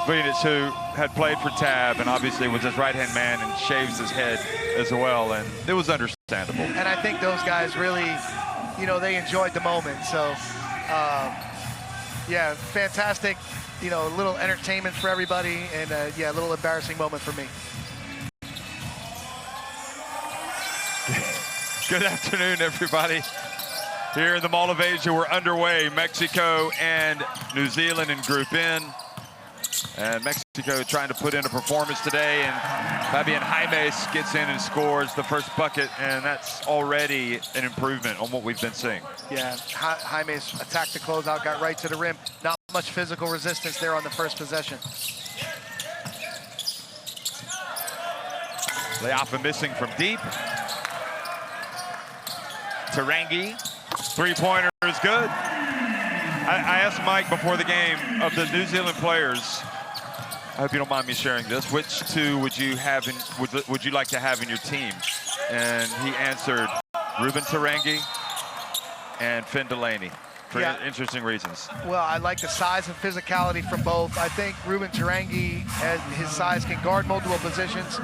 Venus, who had played for Tab and obviously was his right-hand man and shaves his head as well, and it was understandable. And I think those guys really, you know, they enjoyed the moment. So, yeah, fantastic, you know, a little entertainment for everybody, and yeah, a little embarrassing moment for me. Good afternoon, everybody. Here in the Mall of Asia, we're underway. Mexico and New Zealand in Group N. And Mexico trying to put in a performance today, and Fabian Jaimes gets in and scores the first bucket, and that's already an improvement on what we've been seeing. Yeah, Jaimes attacked the closeout, got right to the rim. Not much physical resistance there on the first possession. Leafa missing from deep. Tarangi, three-pointer is good. I asked Mike before the game, of the New Zealand players, I hope you don't mind me sharing this, which two would you have in, would you like to have in your team? And he answered Ruben Tarangi and Finn Delaney for interesting reasons. Well, I like the size and physicality from both. I think Ruben Tarangi, as his size, can guard multiple positions,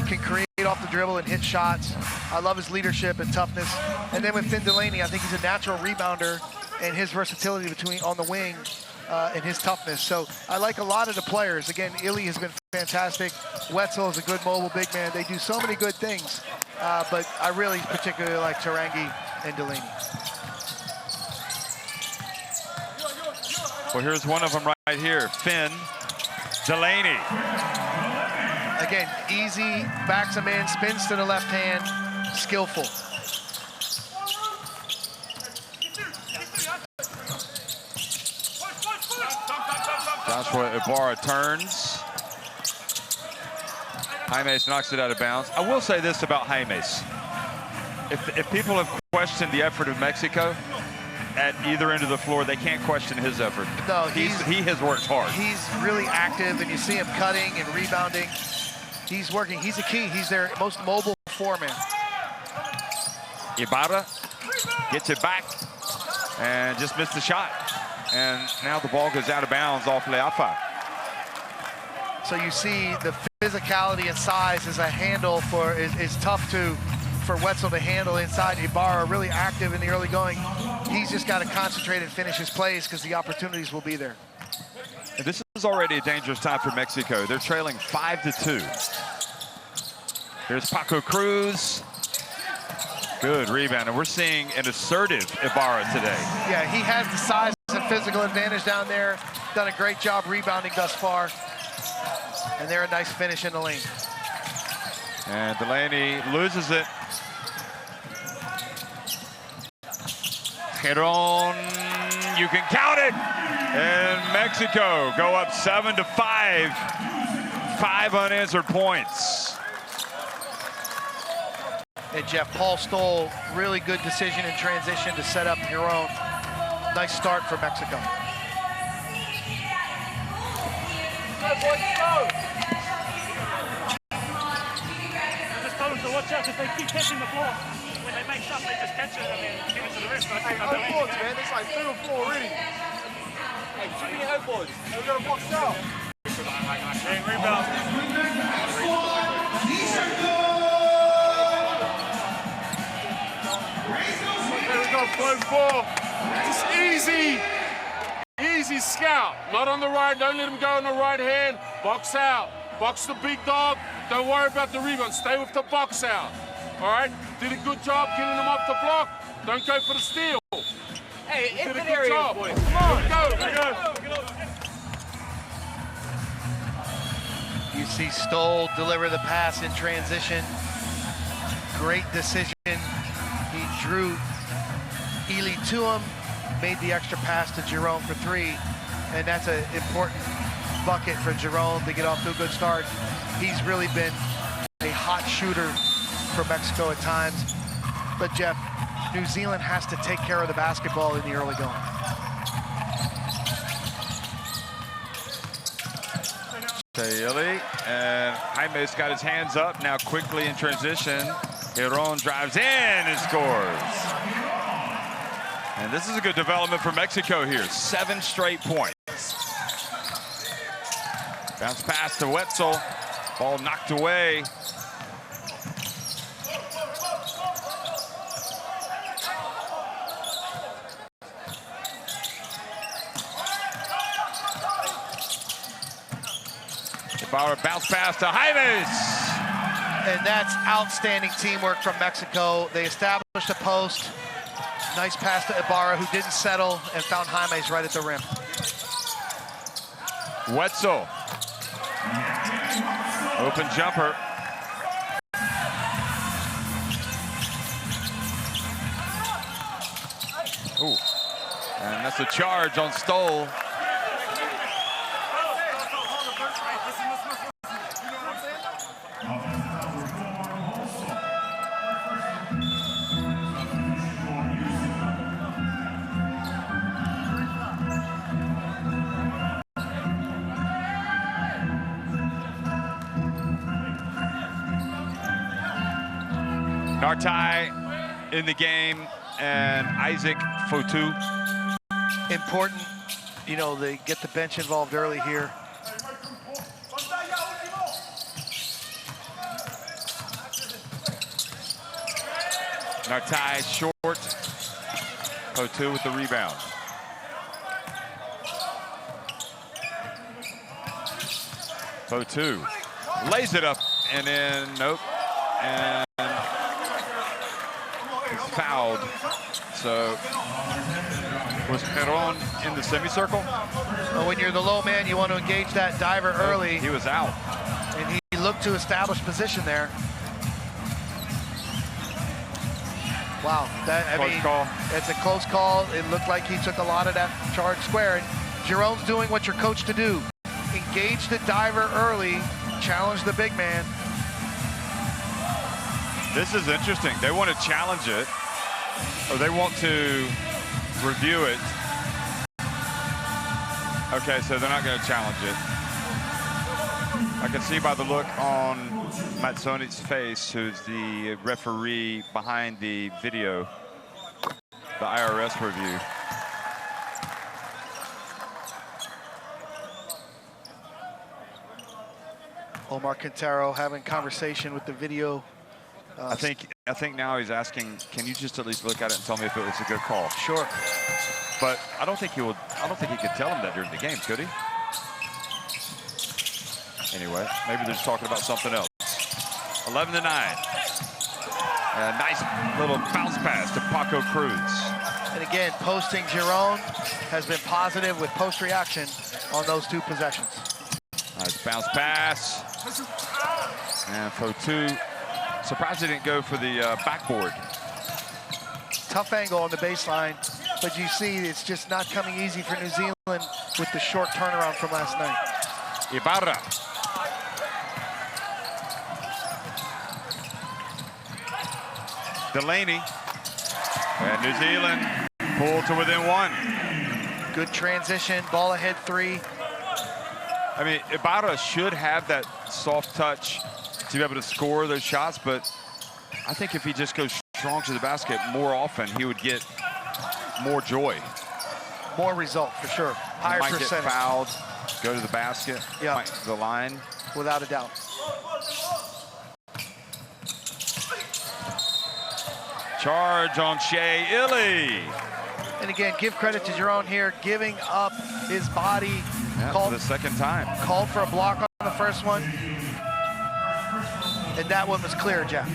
can create off the dribble and hit shots. I love his leadership and toughness. And then with Finn Delaney, I think he's a natural rebounder, and his versatility between on the wing and his toughness. So I like a lot of the players. Again, Ili has been fantastic. Wetzel is a good mobile big man. They do so many good things, but I really particularly like Tarangi and Delaney. Well, here's one of them right here, Finn Delaney. Again, easy, backs him in, spins to the left hand, skillful. Joshua Ibarra turns. Jaimes knocks it out of bounds. I will say this about Jaimes. If people have questioned the effort of Mexico at either end of the floor, they can't question his effort. No, he has worked hard. He's really active, and you see him cutting and rebounding. He's working. He's a key. He's their most mobile foreman. Ibarra gets it back and just missed the shot. And now the ball goes out of bounds off Leafa. So you see the physicality and size as a handle for is tough for Wetzel to handle inside. Ibarra really active in the early going. He's just got to concentrate and finish his plays because the opportunities will be there. And this is already a dangerous time for Mexico. They're trailing 5-2. Here's Paco Cruz. Good rebound, and we're seeing an assertive Ibarra today. Yeah, he has the size and physical advantage down there. Done a great job rebounding thus far. And they're a nice finish in the lane. And Delaney loses it. Giron, you can count it. And Mexico go up 7-5. 5 unanswered points. And Jeff, Paul Stoll, really good decision in transition to set up your own. Nice start for Mexico. Go, boys, go! Just tell them to watch out if they keep catching the ball. When they make stuff, they just catch it and then give it to the rest. Hey, no boards, man. It's like 3 or 4 already. Hey, too many no boards. We're going to box out. Rebound. There we go, flow 4. It's easy. Easy scout. Not on the right. Don't let him go on the right hand. Box out. Box the big dog. Don't worry about the rebound. Stay with the box out. All right? Did a good job getting him off the block. Don't go for the steal. Hey, did a good job. Boys. Come on. Go. You see Stoll deliver the pass in transition. Great decision. He drew Ili to him, made the extra pass to Jerome for 3, and that's an important bucket for Jerome to get off to a good start. He's really been a hot shooter for Mexico at times. But Jeff, New Zealand has to take care of the basketball in the early going. Ili, and Jaime's got his hands up now quickly in transition. Giron drives in and scores. And this is a good development for Mexico here. 7 straight points. Bounce pass to Wetzel. Ball knocked away. Ibarra bounce pass to Jaimes. And that's outstanding teamwork from Mexico. They established a post. Nice pass to Ibarra, who didn't settle and found Jaimes right at the rim. Wetzel. Open jumper. Ooh. And that's a charge on Stoll. Nartai in the game, and Isaac Fotu. Important, you know, they get the bench involved early here. Nartai short. Fotu with the rebound. Fotu lays it up, and then nope. And fouled. So was Peron in the semicircle? Well, when you're the low man, you want to engage that diver early. He was out. And he looked to establish position there. Wow, Close call. It's a close call. It looked like he took a lot of that charge square. And Jerome's doing what you're coached to do. Engage the diver early, challenge the big man. This is interesting. They want to challenge it, or they want to review it. Okay, so they're not going to challenge it. I can see by the look on Matsonic's face, who's the referee behind the video, the IRS review. Omar Quintero having conversation with the video. I think now he's asking, can you just at least look at it and tell me if it was a good call? Sure. But I don't think he could tell him that during the game, could he? Anyway, maybe they're just talking about something else. 11-9. A nice little bounce pass to Paco Cruz. And again, posting Jerome has been positive with post reaction on those two possessions. Nice bounce pass. And Fotu, surprised he didn't go for the backboard. Tough angle on the baseline, but you see it's just not coming easy for New Zealand with the short turnaround from last night. Ibarra. Delaney. And New Zealand pulled to within one. Good transition, ball ahead three. I mean, Ibarra should have that soft touch to be able to score those shots, but I think if he just goes strong to the basket more often, he would get more joy. More result, for sure. Higher might percentage. Get fouled, go to the basket, yeah, the line. Without a doubt. Charge on Shea Illy. And again, give credit to Jerome here, giving up his body. Yeah, for the second time. Called for a block on the first one. And that one was clear, Jeff.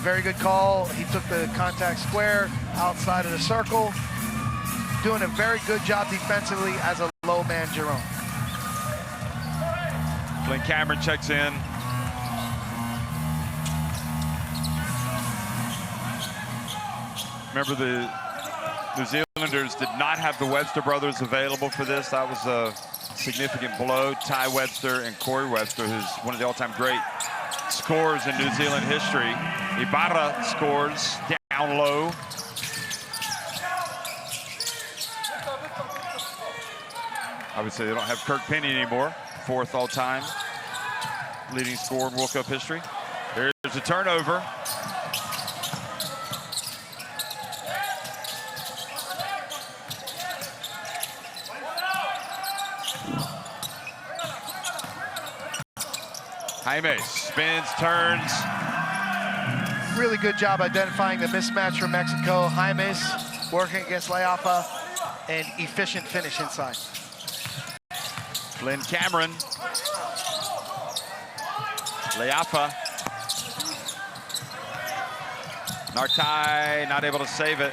Very good call. He took the contact square outside of the circle. Doing a very good job defensively as a low man, Jerome. Flynn Cameron checks in. Remember, the New Zealanders did not have the Webster brothers available for this. That was a significant blow. Ty Webster and Corey Webster, who's one of the all-time great scorers in New Zealand history. Ibarra scores down low. Obviously, they don't have Kirk Penny anymore. Fourth all-time leading scorer in World Cup history. There's a turnover. Jaime spins, turns. Really good job identifying the mismatch from Mexico. Jaime's working against Leafa, and efficient finish inside. Flynn Cameron. Leafa. Nartai not able to save it.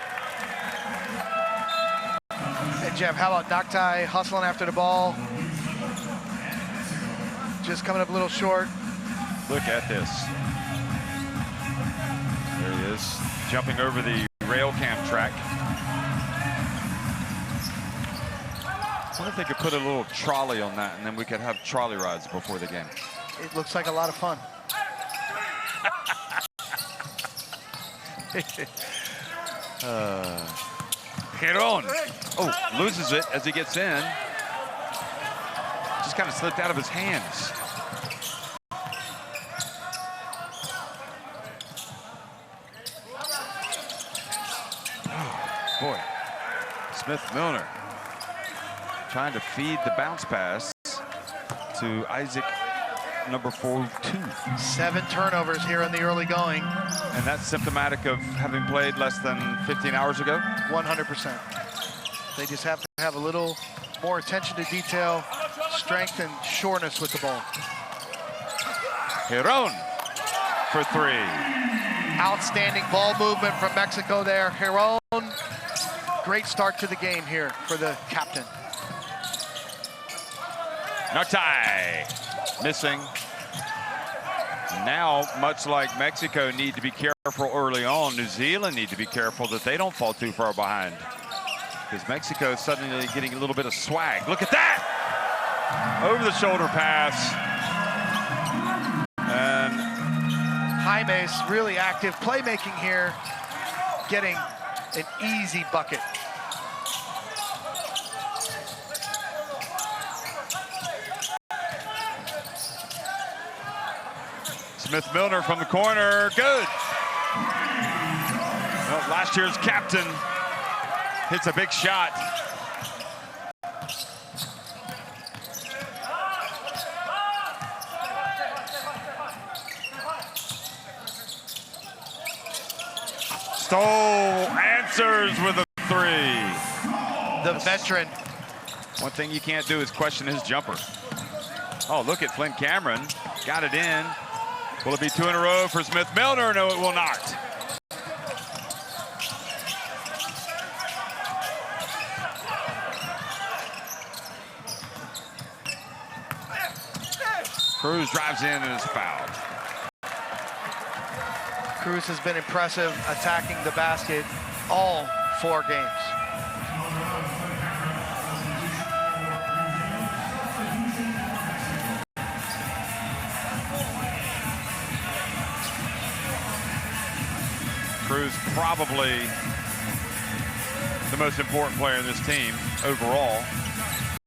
And Jeff, how about Naktai hustling after the ball? Just coming up a little short. Look at this. There he is, jumping over the rail cam track. I wonder if they could put a little trolley on that, and then we could have trolley rides before the game. It looks like a lot of fun. Giron. Oh, loses it as he gets in. Just kind of slipped out of his hands. Oh, boy. Smith-Milner trying to feed the bounce pass to Isaac, number 42. 7 turnovers here in the early going. And that's symptomatic of having played less than 15 hours ago? 100%. They just have to have a little more attention to detail, strength, and sureness with the ball. Giron for 3. Outstanding ball movement from Mexico there. Giron, great start to the game here for the captain. Nartai missing. Now, much like Mexico need to be careful early on, New Zealand need to be careful that they don't fall too far behind. Because Mexico is suddenly getting a little bit of swag. Look at that! Over the shoulder pass. And Jaime's really active playmaking here, getting an easy bucket. Smith-Milner from the corner, good. Well, last year's captain hits a big shot. Stoll answers with a 3. The veteran. One thing you can't do is question his jumper. Oh, look at Flynn Cameron, got it in. Will it be 2 in a row for Smith-Milner? No, it will not. Cruz drives in and is fouled. Cruz has been impressive attacking the basket all 4 games. Cruz probably the most important player in this team overall,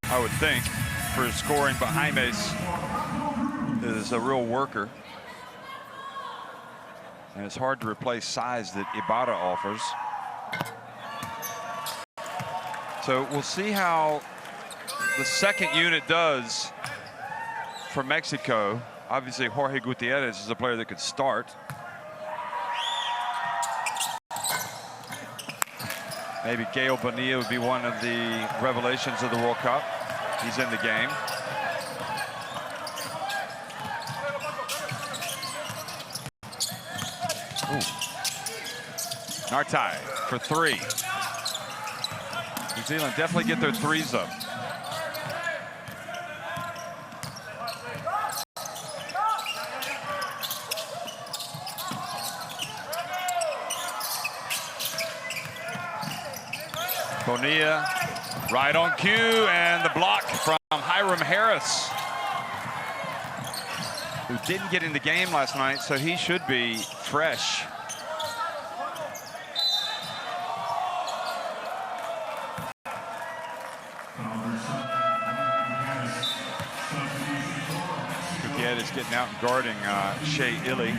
I would think, for his scoring, but Jaime's is a real worker. And it's hard to replace size that Ibarra offers. So we'll see how the second unit does for Mexico. Obviously, Jorge Gutierrez is a player that could start. Maybe Gael Bonilla would be one of the revelations of the World Cup. He's in the game. Ooh. Nartai for 3. New Zealand definitely get their 3s up. Bonilla right on cue, and the block from Hiram Harris, who didn't get in the game last night, so he should be fresh. Gutierrez getting out and guarding Shea Illy.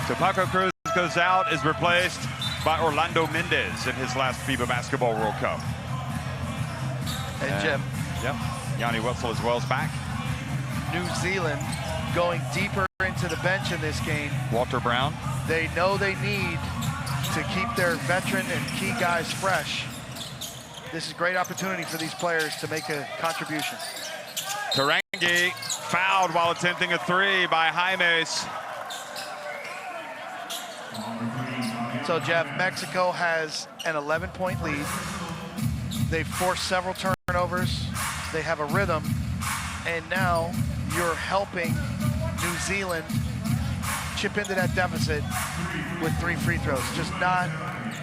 So Paco Cruz goes out, is replaced by Orlando Mendez in his last FIBA Basketball World Cup. And Jim. Yep. Yanni Wetzel as well is back. New Zealand going deeper into the bench in this game. Walter Brown. They know they need to keep their veteran and key guys fresh. This is a great opportunity for these players to make a contribution. Tarangi fouled while attempting a three by Jaimes. So, Jeff, Mexico has an 11-point lead. They've forced several turnovers. They have a rhythm. And now you're helping New Zealand chip into that deficit with 3 free throws. Just not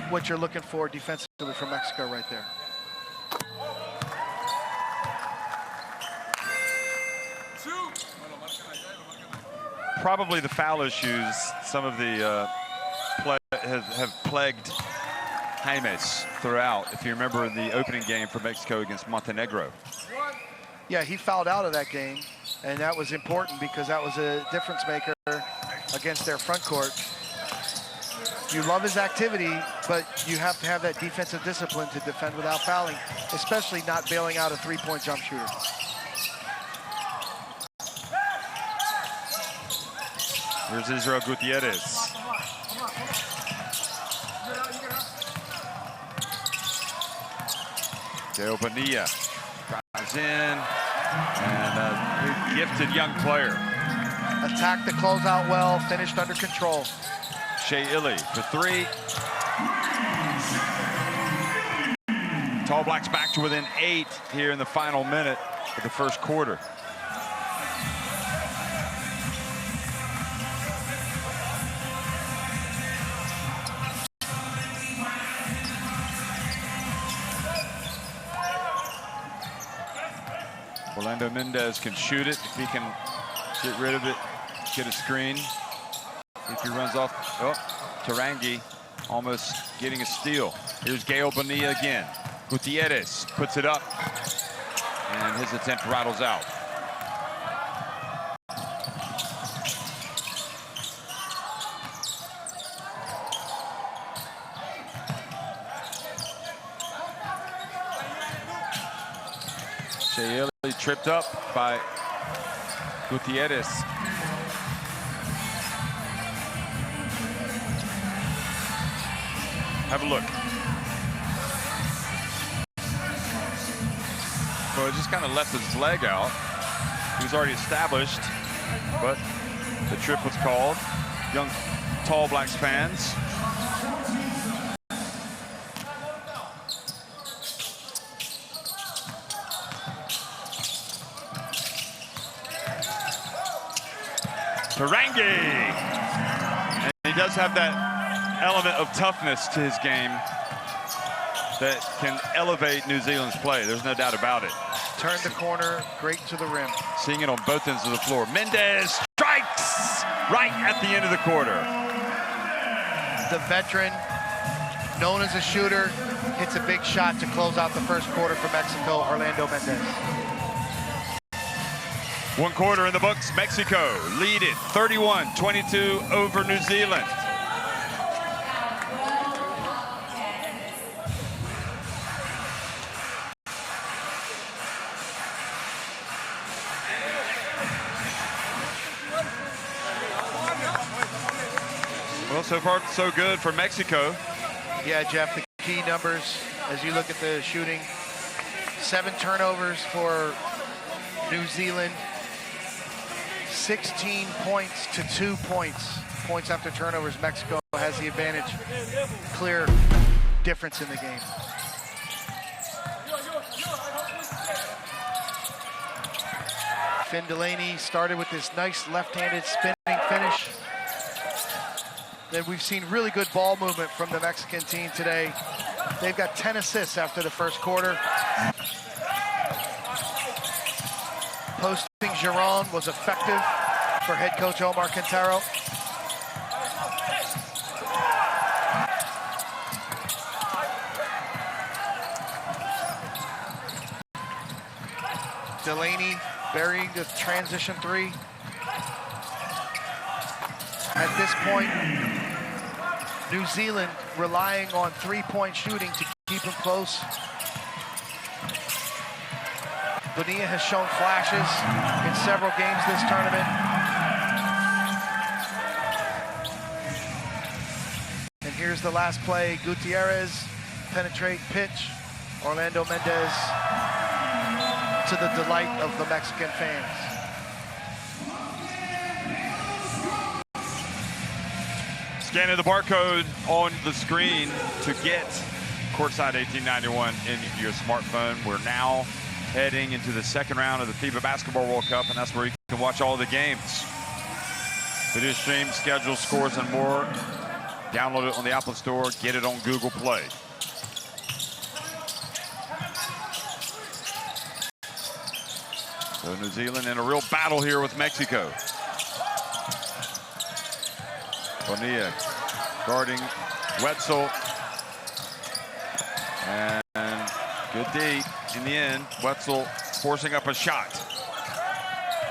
what you're looking for defensively from Mexico right there. Probably the foul issues, some of the have plagued Jaimes throughout. If you remember in the opening game for Mexico against Montenegro. Yeah, he fouled out of that game, and that was important because that was a difference maker against their front court. You love his activity, but you have to have that defensive discipline to defend without fouling, especially not bailing out a 3-point jump shooter. Here's Israel Gutierrez. Gael Bonilla drives in, and a gifted young player. Attacked the closeout well, finished under control. Shea Illy for 3. Tall Blacks back to within 8 here in the final minute of the first quarter. Orlando Mendez can shoot it if he can get rid of it, get a screen. If he runs off, oh, Tarangi almost getting a steal. Here's Gael Bonilla again. Gutierrez puts it up, and his attempt rattles out. Shea Illy tripped up by Gutierrez. Have a look. Well, it just kind of left his leg out. He was already established, but the trip was called. Young Tall Blacks fans. Tarangi! And he does have that element of toughness to his game that can elevate New Zealand's play. There's no doubt about it. Turned the corner, great to the rim. Seeing it on both ends of the floor. Mendez strikes right at the end of the quarter. The veteran, known as a shooter, hits a big shot to close out the first quarter for Mexico, Orlando Mendez. 1 quarter in the books. Mexico lead it 31-22 over New Zealand. Well, so far so good for Mexico. Yeah, Jeff, the key numbers as you look at the shooting. 7 turnovers for New Zealand. 16 points to 2 points. Points after turnovers, Mexico has the advantage. Clear difference in the game. Finn Delaney started with this nice left-handed spinning finish. Then we've seen really good ball movement from the Mexican team today. They've got 10 assists after the first quarter. Posting Giron was effective for head coach Omar Quintero. Delaney burying the transition 3. At this point, New Zealand relying on 3-point shooting to keep them close. Bonilla has shown flashes in several games this tournament. And here's the last play. Gutierrez, penetrate, pitch. Orlando Mendez, to the delight of the Mexican fans. Scanning the barcode on the screen to get Courtside 1891 in your smartphone. We're now heading into the second round of the FIBA Basketball World Cup, and that's where you can watch all the games. Video stream, schedule, scores, and more. Download it on the Apple Store. Get it on Google Play. So New Zealand in a real battle here with Mexico. Bonilla guarding Wetzel. And good D in the end. Wetzel forcing up a shot.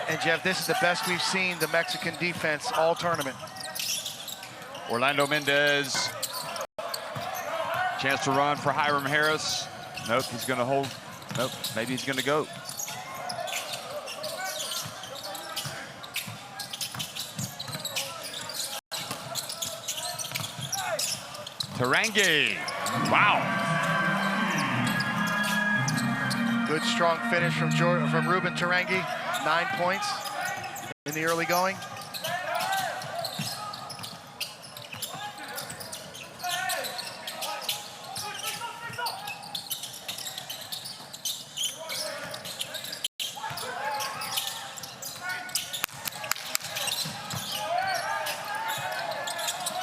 And Jeff, this is the best we've seen the Mexican defense all tournament. Orlando Mendez. Chance to run for Hiram Harris. Nope, he's going to hold. Nope, maybe he's going to go. Tarangi. Wow. Good strong finish from Ruben Tarangi. 9 points in the early going.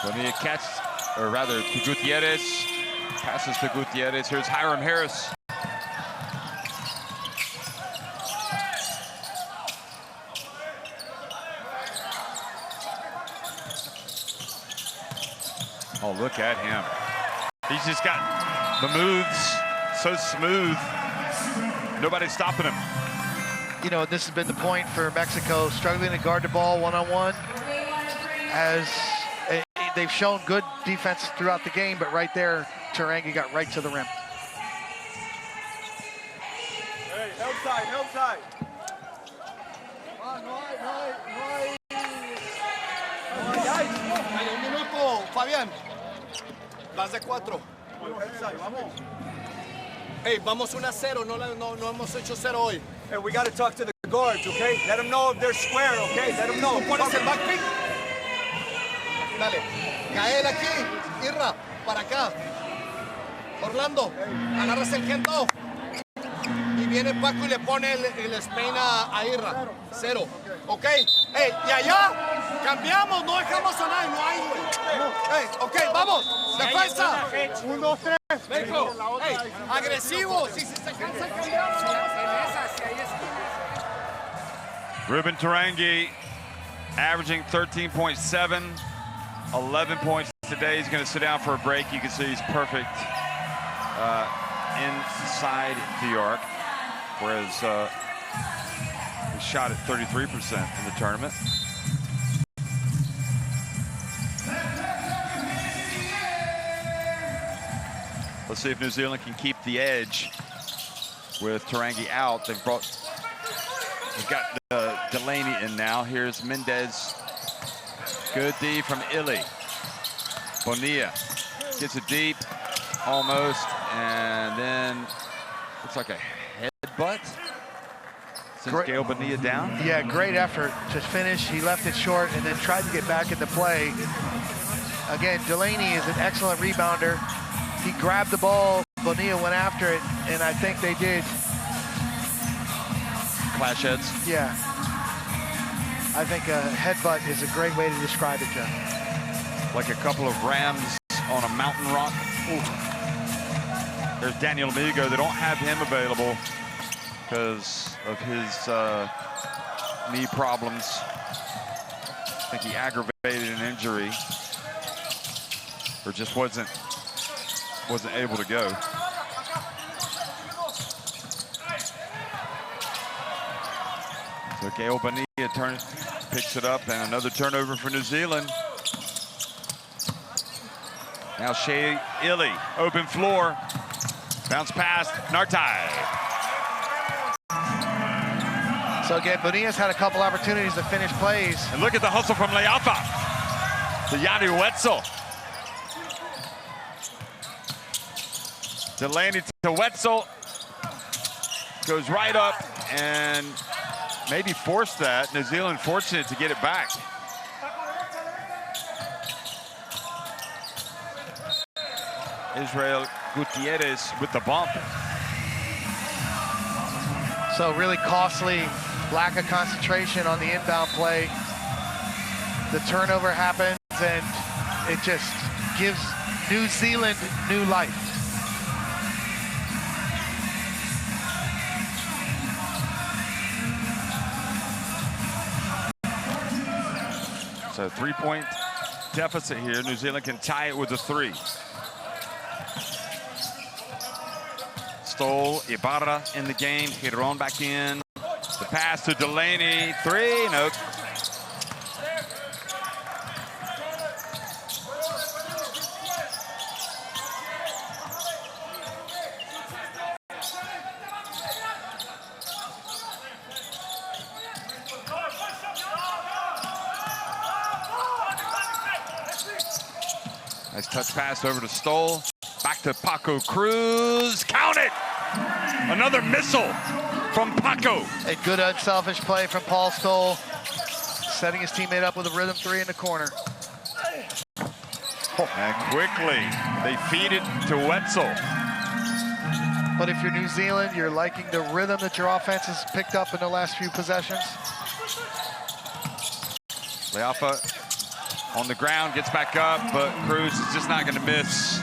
Bonilla catch, or rather to Gutierrez. Passes to Gutierrez. Here's Hiram Harris. Oh, look at him. He's just got the moves so smooth. Nobody's stopping him. You know, this has been the point for Mexico, struggling to guard the ball one-on-one. As they've shown good defense throughout the game, but right there, Tarangi got right to the rim. Hey, help side, help side. No hay. Hay un minuto, Fabián. Vas de 4. Vamos. Hey, vamos 1-0. No hemos hecho 0 hoy. Hey, we got to talk to the guards, okay? Let them know if they're square, okay? Let them know. ¿Pones el back pick? Dale. Cael aquí. Irra, para acá. Orlando, agarras el kendo. Y viene Paco y le pone el Spain a Irra. 0. ¿Ok? Hey, y allá cambiamos, no dejamos a nadie, no hay, güey. Hey, ok, vamos. Defensa. 1, 2, 3. México. Hey, agresivo. Si se cansa, cambiamos. Ruben Tarangi averaging 13.7, 11 points today. He's going to sit down for a break. You can see he's perfect inside the arc, whereas he shot at 33% in the tournament. Let's see if New Zealand can keep the edge with Tarangi out. They've got Delaney in now. Here's Mendez. Good D from Illy. Bonilla gets it deep, almost, and then looks like a headbutt. Sends Gael Bonilla down. Yeah, great effort to finish. He left it short and then tried to get back into play. Again, Delaney is an excellent rebounder. He grabbed the ball, Bonilla went after it, and I think they did. Clash heads. Yeah. I think a headbutt is a great way to describe it, Jeff. Like a couple of rams on a mountain rock. Ooh. There's Daniel Amigo. They don't have him available because of his knee problems. I think he aggravated an injury or just wasn't able to go. So Gael Bonilla picks it up, and another turnover for New Zealand. Now Shea Illy, open floor. Bounce pass, Nartai. So again, Bonilla's had a couple opportunities to finish plays. And look at the hustle from Leafa to Yanni Wetzel. Delaney to Wetzel. Goes right up and maybe forced that. New Zealand fortunate to get it back. Israel Gutierrez with the bump. So really costly lack of concentration on the inbound play. The turnover happens and it just gives New Zealand new life. So 3-point deficit here. New Zealand can tie it with a 3. Stoll, Ibarra in the game. Giron back in. The pass to Delaney. 3, nope. Nice touch pass over to Stoll. Back to Paco Cruz. Count it! Another missile from Paco. A good unselfish play from Paul Stoll, setting his teammate up with a rhythm 3 in the corner. And quickly, they feed it to Wetzel. But if you're New Zealand, you're liking the rhythm that your offense has picked up in the last few possessions. Leafa on the ground, gets back up, but Cruz is just not going to miss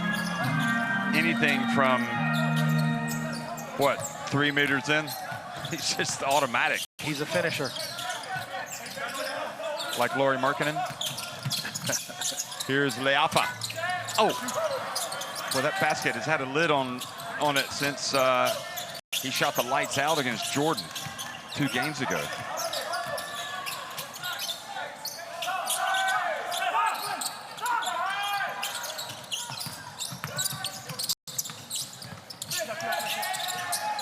anything from, what, 3 meters in? He's just automatic. He's a finisher. Like Lauri Markkanen. Here's Leafa. Oh, well, that basket has had a lid on it since he shot the lights out against Jordan 2 games ago.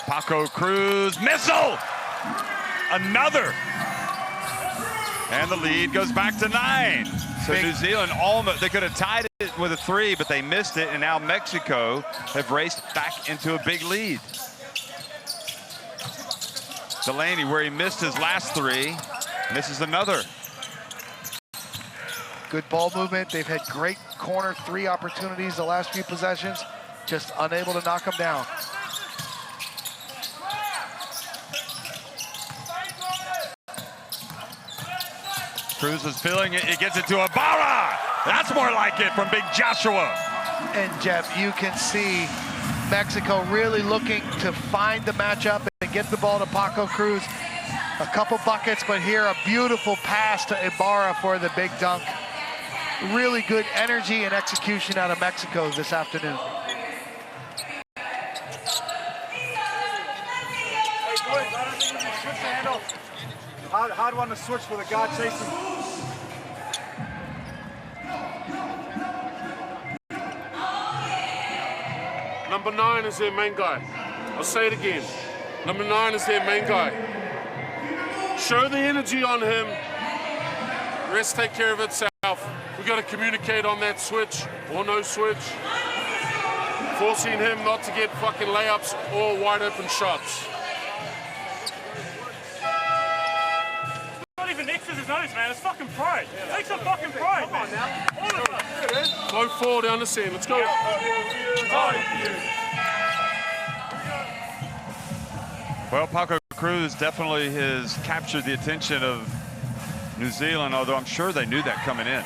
Paco Cruz, missile! Another! And the lead goes back to 9. So New Zealand almost, they could have tied it with a 3, but they missed it, and now Mexico have raced back into a big lead. Delaney, where he missed his last 3, misses another. Good ball movement. They've had great corner 3 opportunities the last few possessions, just unable to knock them down. Cruz is feeling it. He gets it to Ibarra. That's more like it from Big Joshua. And Jeff, you can see Mexico really looking to find the matchup and get the ball to Paco Cruz. A couple buckets, but here a beautiful pass to Ibarra for the big dunk. Really good energy and execution out of Mexico this afternoon. Hard one to switch with a guard chasing. Number 9 is their main guy. I'll say it again. Number 9 is their main guy. Show the energy on him. The rest take care of itself. We got to communicate on that switch or no switch. Forcing him not to get fucking layups or wide open shots. Not even X's his nose, man. It's fucking pride. Take some fucking pride, man. All of us. Flow forward down the seam. Let's go. Well, Paco Cruz definitely has captured the attention of New Zealand, although I'm sure they knew that coming in.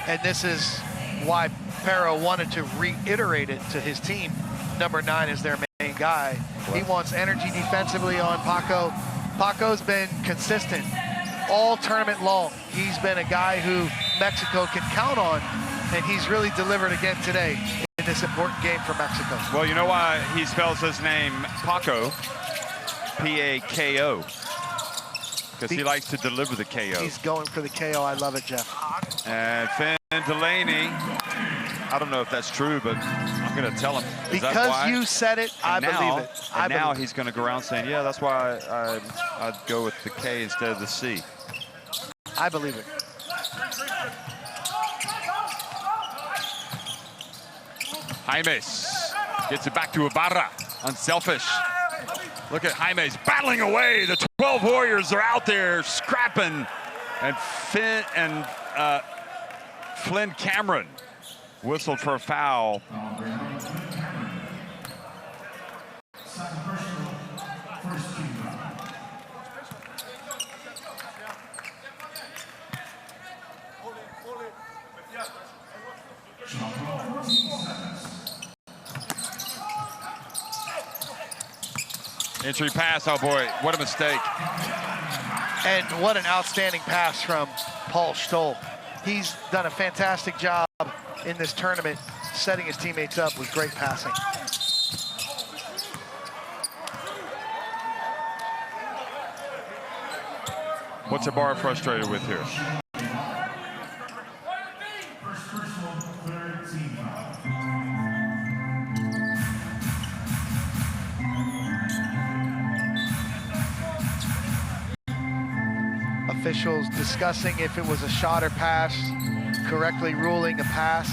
And this is why Pero wanted to reiterate it to his team. Number 9 is their main guy. He wants energy defensively on Paco. Paco's been consistent all tournament long. He's been a guy who Mexico can count on, and he's really delivered again today in this important game for Mexico. Well, you know why he spells his name Paco, P-A-K-O, because he likes to deliver the KO. He's going for the KO. I love it, Jeff. And Finn Delaney, I don't know if that's true, but I'm going to tell him. Is that Because why? you said it, I believe it. And now he's going to go around saying, yeah, that's why I'd go with the K instead of the C. I believe it. Jaimes gets it back to Ibarra. Unselfish. Look at Jaimes battling away. The 12 Warriors are out there scrapping. And Flynn Cameron whistled for a foul. Entry pass, oh boy, what a mistake. And what an outstanding pass from Paul Stoll. He's done a fantastic job in this tournament, setting his teammates up with great passing. What's Ibarra frustrated with here? Officials discussing if it was a shot or pass, correctly ruling a pass.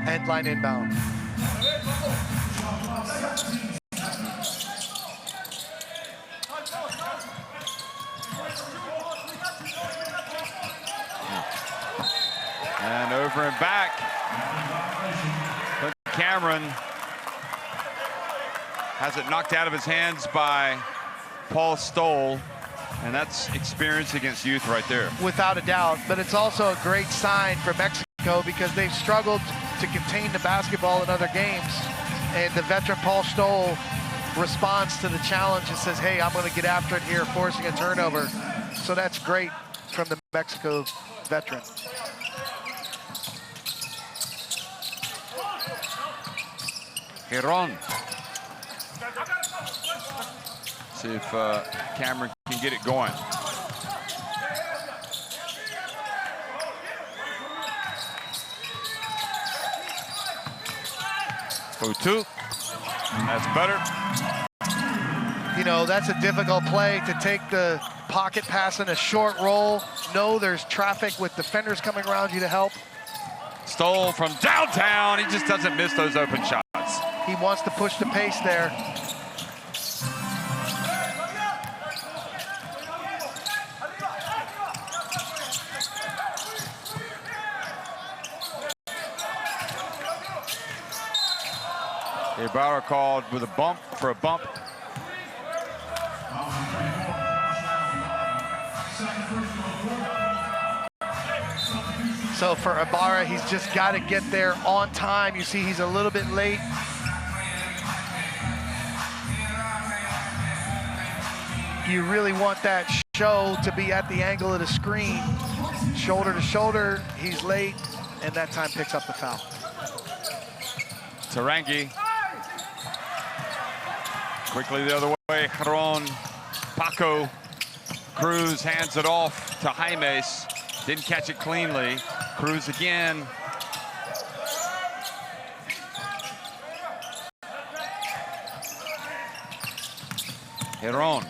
End line inbound. And over and back. Cameron has it knocked out of his hands by Paul Stoll. And that's experience against youth right there. Without a doubt, but it's also a great sign for Mexico because they've struggled to contain the basketball in other games. And the veteran Paul Stoll responds to the challenge and says, hey, I'm going to get after it here, forcing a turnover. So that's great from the Mexico veteran. Giron. See if Cameron can get it going. Fotu. That's better. You know, that's a difficult play to take the pocket pass in a short roll. No, there's traffic with defenders coming around you to help. Stoll from downtown. He just doesn't miss those open shots. He wants to push the pace there. Ibarra called with a bump for a bump. So for Ibarra, he's just got to get there on time. You see he's a little bit late. You really want that show to be at the angle of the screen. Shoulder to shoulder, he's late, and that time picks up the foul. Tarangi. Quickly the other way, Giron. Paco. Cruz hands it off to Jaimes. Didn't catch it cleanly. Cruz again. Giron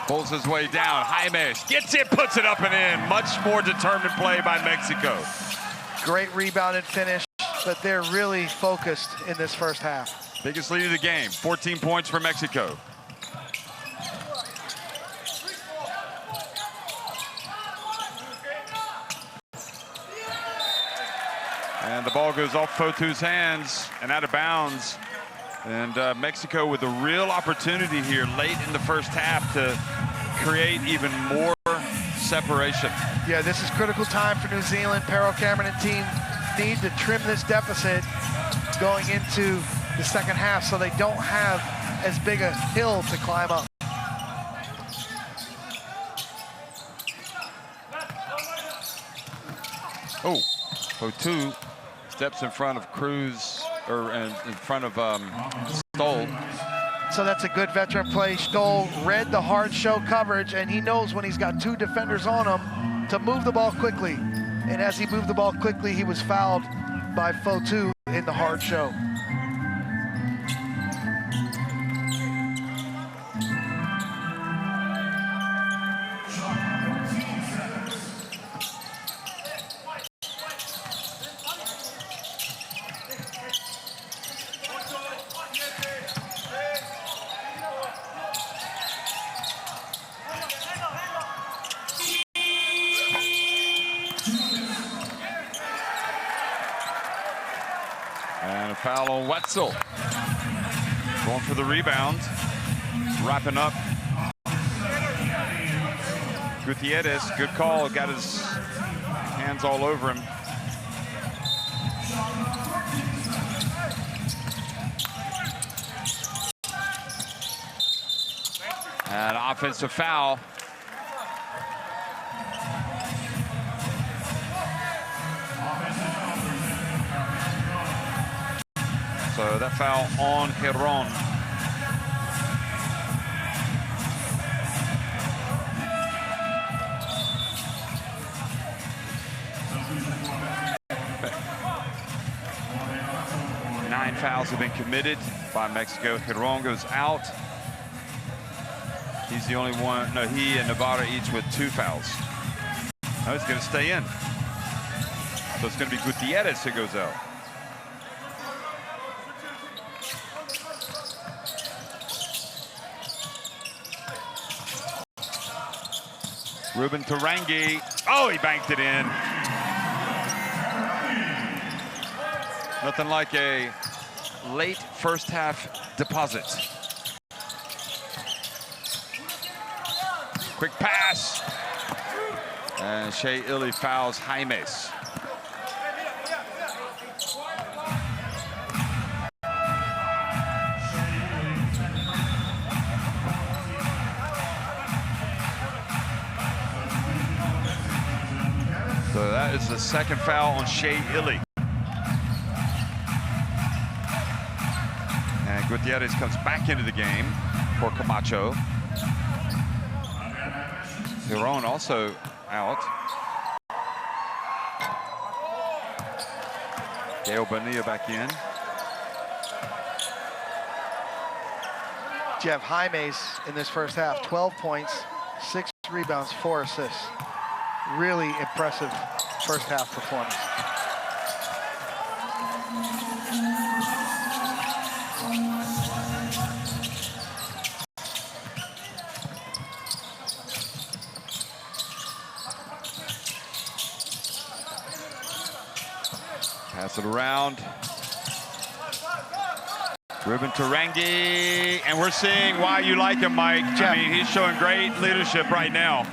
pulls his way down. Jaimes gets it, puts it up and in. Much more determined play by Mexico. Great rebound and finish, but they're really focused in this first half. Biggest lead of the game, 14 points for Mexico. And the ball goes off Fotu's hands and out of bounds. And Mexico with a real opportunity here late in the first half to create even more separation. Yeah, this is critical time for New Zealand. Pero Cameron and team need to trim this deficit going into the second half so they don't have as big a hill to climb up. Oh, Fotu steps in front of Cruz, or in front of Stoll. So that's a good veteran play. Stoll read the hard show coverage, and he knows when he's got two defenders on him to move the ball quickly. And as he moved the ball quickly, he was fouled by Fotu in the hard show. And a foul on Wetzel. Going for the rebound. Wrapping up. Gutierrez, good call. Got his hands all over him. An offensive foul. So that foul on Giron. Nine fouls have been committed by Mexico. Giron goes out. He's the only one. No, he and Nevada each with 2 fouls. No, he's going to stay in. So it's going to be Gutierrez who goes out. Ruben Tarangi. Oh, he banked it in. Nothing like a late first half deposit. Quick pass. And Shea Illy fouls Jaimes. So that is the second foul on Shea Illy. And Gutierrez comes back into the game for Camacho. Giron also out. Gael Bonilla back in. Jeff Jaimes in this first half, 12 points, 6 rebounds, 4 assists. Really impressive first half performance. Pass it around. Ruben Tarangi, and we're seeing why you like him, Mike. I mean, he's showing great leadership right now.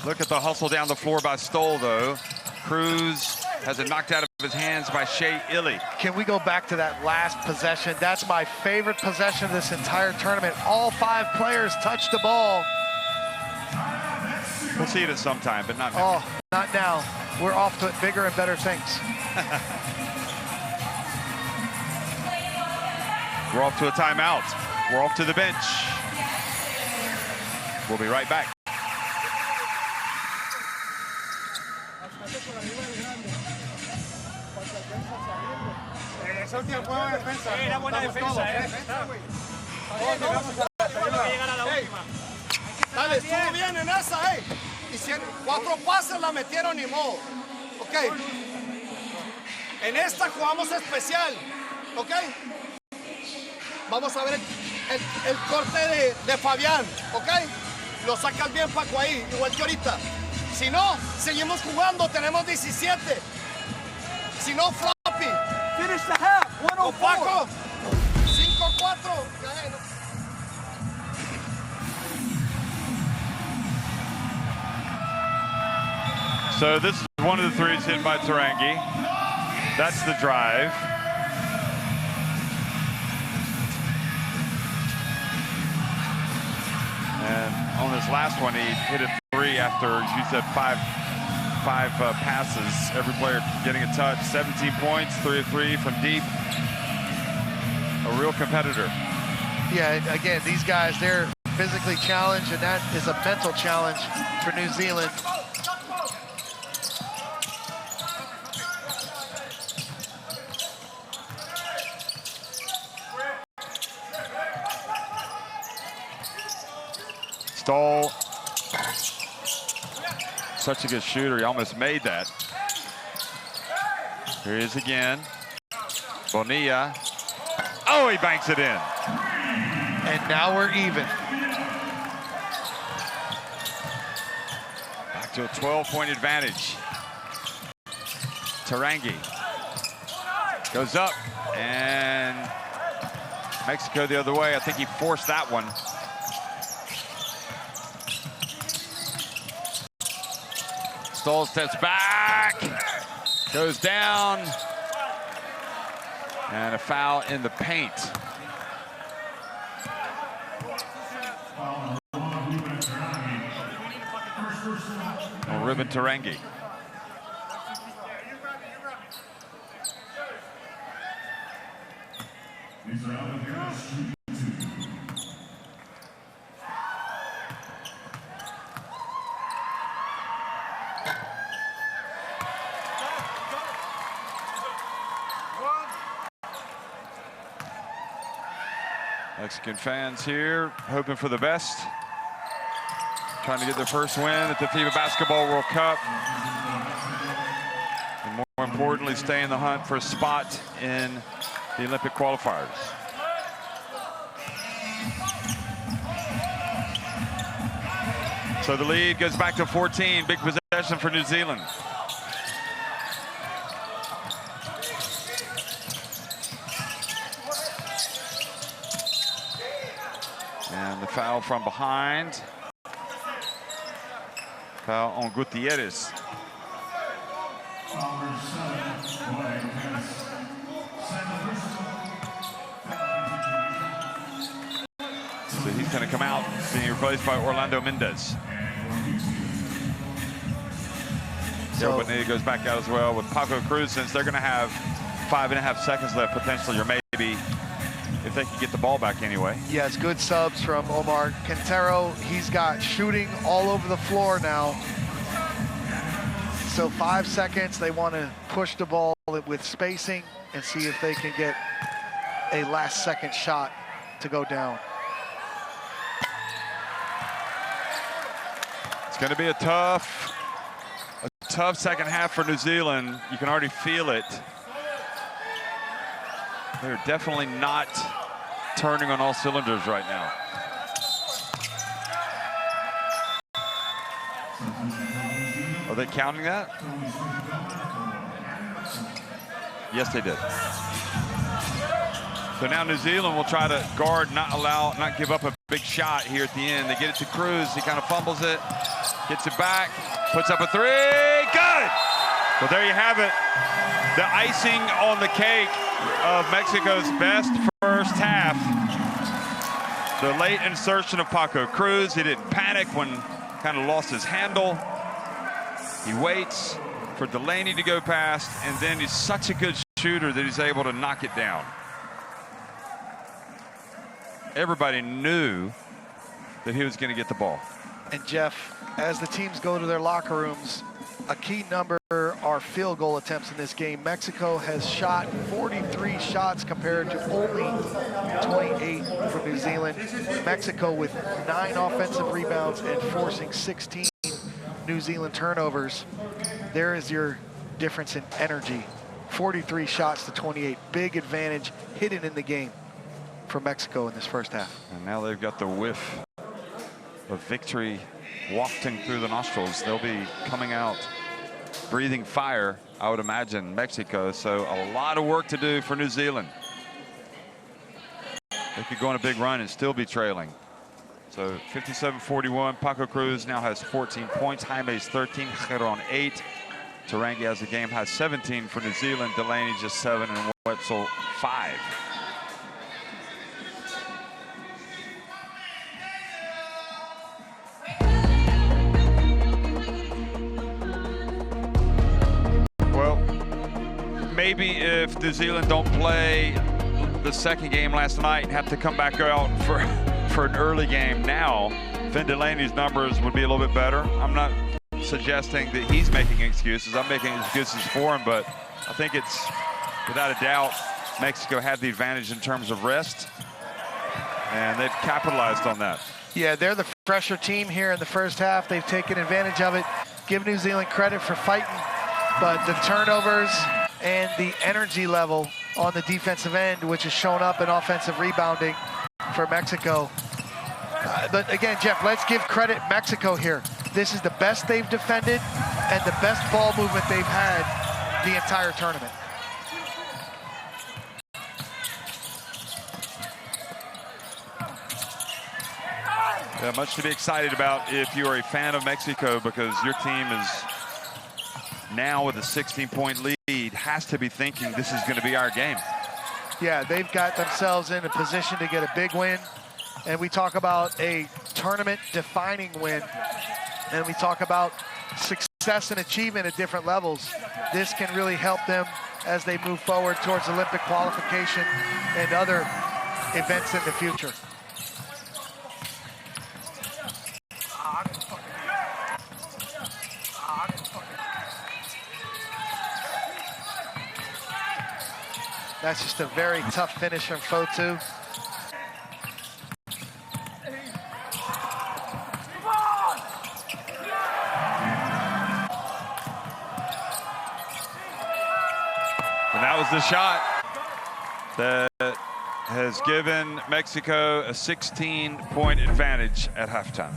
Look at the hustle down the floor by Stoll, though. Cruz has it knocked out of his hands by Shea Illy. Can we go back to that last possession? That's my favorite possession of this entire tournament. All 5 players touched the ball. We'll see it at some time, but not now. Oh, not now. We're off to bigger and better things. We're off to a timeout. We're off to the bench. We'll be right back. Era buena defensa, Dale, estuvo bien en esa, Hicieron 4 pases, la metieron ni modo. Ok. En esta jugamos especial. Ok. Vamos a ver el corte de Fabián. Ok. Lo sacas bien, Paco, ahí, igual que ahorita. Si no, seguimos jugando, tenemos 17. Si no, floppy. Finish the half, 104. Paco, 5-4. So this is one of the threes hit by Tarangi. That's the drive. And on this last one, he hit a 3 after, you said, five passes. Every player getting a touch. 17 points, 3 of 3 from deep. A real competitor. Yeah, again, these guys, they're physically challenged, and that is a mental challenge for New Zealand. Stoll. Such a good shooter, he almost made that. Here he is again. Bonilla. Oh, he banks it in. And now we're even. Back to a 12-point advantage. Tarangi goes up, and Mexico the other way. I think he forced that one. Stoll steps back, goes down, and a foul in the paint. Ruben Tarangi. Mexican fans here hoping for the best. Trying to get their first win at the FIBA Basketball World Cup. And more importantly, stay in the hunt for a spot in the Olympic qualifiers. So the lead goes back to 14. Big possession for New Zealand. And the foul from behind. Foul on Gutierrez. So he's going to come out, being replaced by Orlando Mendez. So Bonilla goes back out as well with Paco Cruz, since they're going to have 5.5 seconds left potentially, or maybe if they can get the ball back anyway. Yes, good subs from Omar Quintero. He's got shooting all over the floor now. So 5 seconds, they want to push the ball with spacing and see if they can get a last second shot to go down. It's going to be a tough second half for New Zealand. You can already feel it. They're definitely not turning on all cylinders right now. Are they counting that? Yes, they did. So now New Zealand will try to guard, not give up a big shot here at the end. They get it to Cruz. He kind of fumbles it, gets it back, puts up a three. Good! Well, there you have it. The icing on the cake of Mexico's best first half. The late insertion of Paco Cruz. He didn't panic when kind of lost his handle. He waits for Delaney to go past, and then he's such a good shooter that he's able to knock it down. Everybody knew that he was going to get the ball. And Jeff, as the teams go to their locker rooms, a key number are field goal attempts in this game. Mexico has shot 43 shots compared to only 28 from New Zealand. Mexico with 9 offensive rebounds and forcing 16 New Zealand turnovers. There is your difference in energy. 43 shots to 28. Big advantage hidden in the game for Mexico in this first half. And now they've got the whiff of victory wafting through the nostrils. They'll be coming out breathing fire, I would imagine, Mexico. So a lot of work to do for New Zealand. They could go on a big run and still be trailing. So 57-41. Paco Cruz now has 14 points. Jaime's 13. Giron 8. Tarangi has the game high 17 for New Zealand. Delaney just 7 and Wetzel 5. Maybe if New Zealand don't play the second game last night and have to come back out for an early game now, then Delaney's numbers would be a little bit better. I'm not suggesting that he's making excuses. I'm making excuses for him, but I think it's, without a doubt, Mexico had the advantage in terms of rest, and they've capitalized on that. Yeah, they're the fresher team here in the first half. They've taken advantage of it. Give New Zealand credit for fighting, but the turnovers and the energy level on the defensive end, which has shown up in offensive rebounding for Mexico. But again, Jeff, let's give credit Mexico here. This is the best they've defended and the best ball movement they've had the entire tournament. Yeah, much to be excited about if you are a fan of Mexico, because your team is now with a 16-point lead, has to be thinking this is going to be our game. Yeah, they've got themselves in a position to get a big win. And we talk about a tournament-defining win. And we talk about success and achievement at different levels. This can really help them as they move forward towards Olympic qualification and other events in the future. That's just a very tough finish from Fotu. And that was the shot that has given Mexico a 16-point advantage at halftime.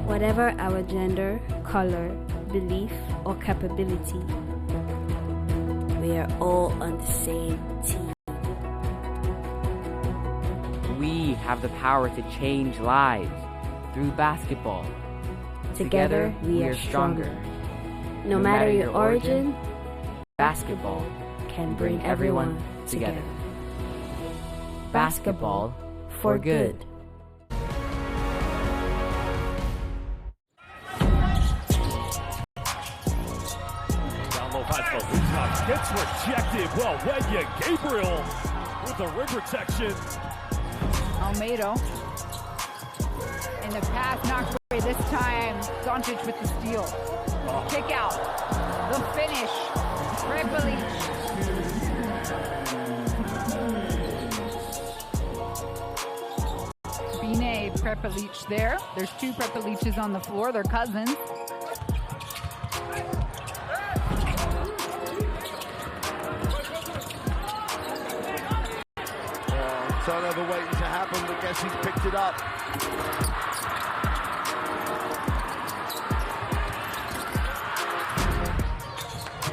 Whatever our gender, color, belief, or capability, we are all on the same team. We have the power to change lives through basketball. Together, we are stronger. No matter your origin, basketball can bring everyone together. Basketball for good. Gets rejected. Well, Wenya Gabriel with the rim protection. Almeida. In the pass, not great this time. Doncic with the steal. Kick out. The finish. Prepelic. Bine Prepelic there. There's two Prepelices on the floor. They're cousins. Turnover waiting to happen, but guess he's picked it up.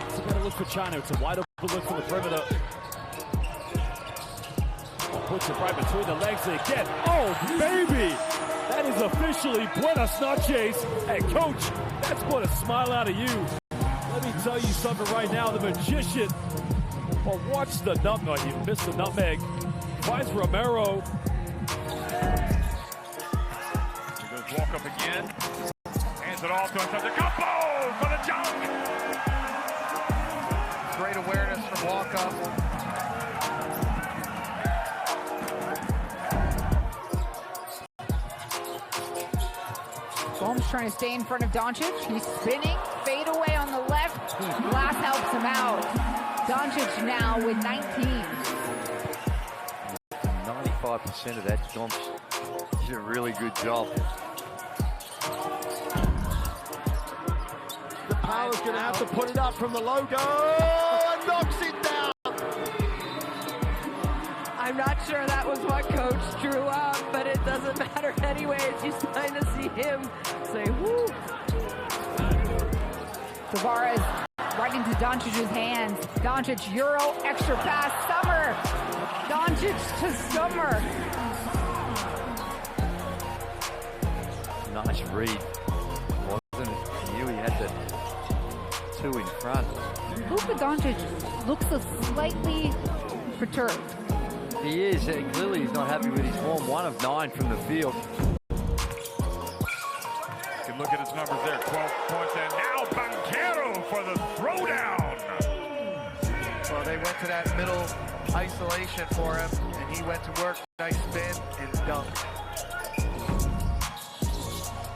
It's a better look for China. It's a wide open look from the perimeter. Puts it right between the legs again. Oh, baby! That is officially buenas noches. And coach, that's what a smile out of you. Let me tell you something right now. The magician. Well, watch the nutmeg. He missed the nutmeg. Finds Romero. He goes walk up again. Hands it off to him. The combo for the jump. Great awareness from walk up. Gomes trying to stay in front of Doncic. He's spinning. Fade away on the left. Glass helps him out. Doncic now with 19. 95% of that, John did a really good job. The Power's going to have to put it up from the logo and knocks it down. I'm not sure that was what Coach drew up, but it doesn't matter anyway. It's just nice to see him say, whoo. Tavares right into Doncic's hands. Doncic, Euro, extra pass, Summer. Doncic to Summer. Nice read, wasn't it? He knew he had the two in front. Luka Doncic looks slightly perturbed. He is, and clearly he's not happy with his form. 1 of 9 from the field. You can look at his numbers there. 12 points, and now Banchero for the throwdown. Well, they went to that middle isolation for him, and he went to work. Nice spin and dunk.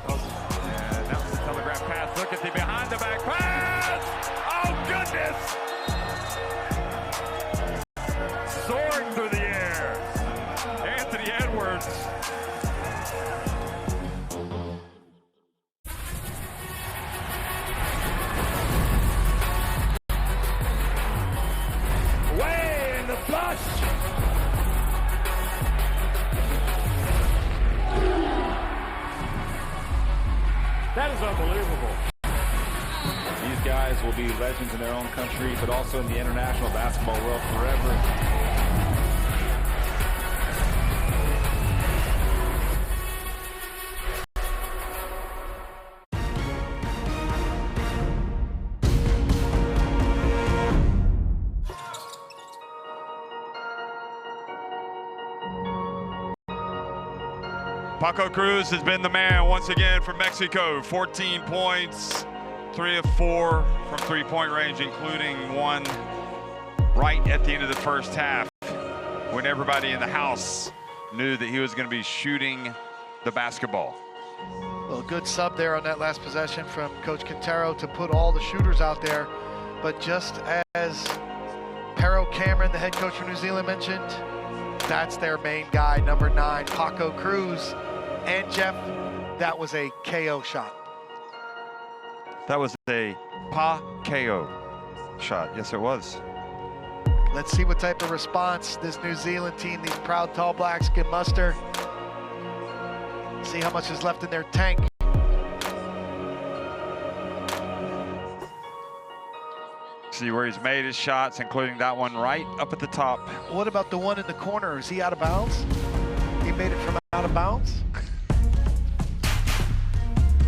And that was a telegraph pass. Look at the behind the back pass. That is unbelievable. These guys will be legends in their own country, but also in the international basketball world forever. Paco Cruz has been the man once again for Mexico. 14 points, 3 of 4 from three-point range, including one right at the end of the first half when everybody in the house knew that he was going to be shooting the basketball. Well, good sub there on that last possession from Coach Quintero to put all the shooters out there. But just as Pero Cameron, the head coach for New Zealand, mentioned, that's their main guy, number 9, Paco Cruz. And Jeff, that was a KO shot. That was a KO shot. Yes, it was. Let's see what type of response this New Zealand team, these proud Tall Blacks, can muster. See how much is left in their tank. See where he's made his shots, including that one right up at the top. What about the one in the corner? Is he out of bounds? He made it from out of bounds?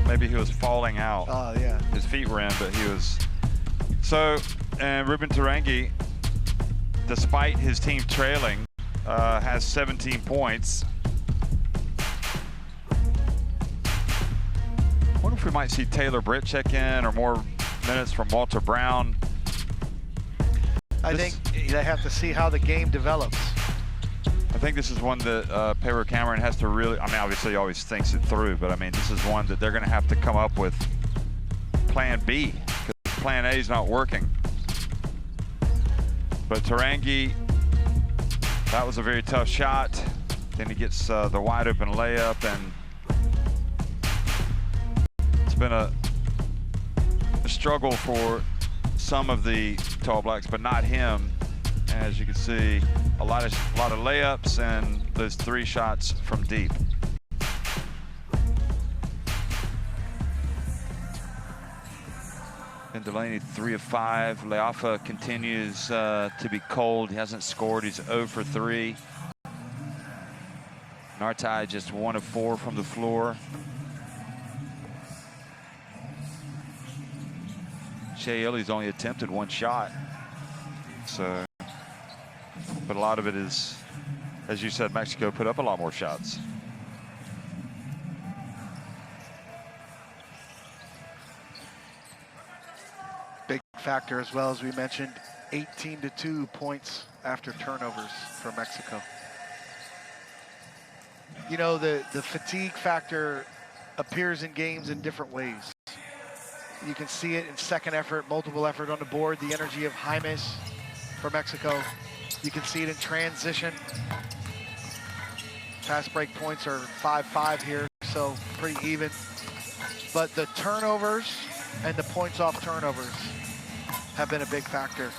Maybe he was falling out. Oh, yeah. His feet were in, but he was. So, and Ruben Tarangi, despite his team trailing, has 17 points. I wonder if we might see Taylor Britt check in or more minutes from Walter Brown. I think they have to see how the game develops. I think this is one that Pero Cameron has to really, I mean, obviously he always thinks it through, but I mean, this is one that they're going to have to come up with plan B, because plan A is not working. But Tarangi, that was a very tough shot. Then he gets the wide open layup, and it's been a struggle for some of the Tall Blacks, but not him. As you can see, a lot of layups and those 3 shots from deep. And Delaney 3 of 5. Leafa continues to be cold. He hasn't scored. He's 0 for 3. Nartai just 1 of 4 from the floor. Shea Ili's only attempted 1 shot. So, but a lot of it is, as you said, Mexico put up a lot more shots. Big factor as well, as we mentioned, 18-2 points after turnovers for Mexico. You know, the fatigue factor appears in games in different ways. You can see it in second effort, multiple effort on the board, the energy of Jaimes for Mexico. You can see it in transition. Fast break points are 5-5 here, so pretty even. But the turnovers and the points off turnovers have been a big factor.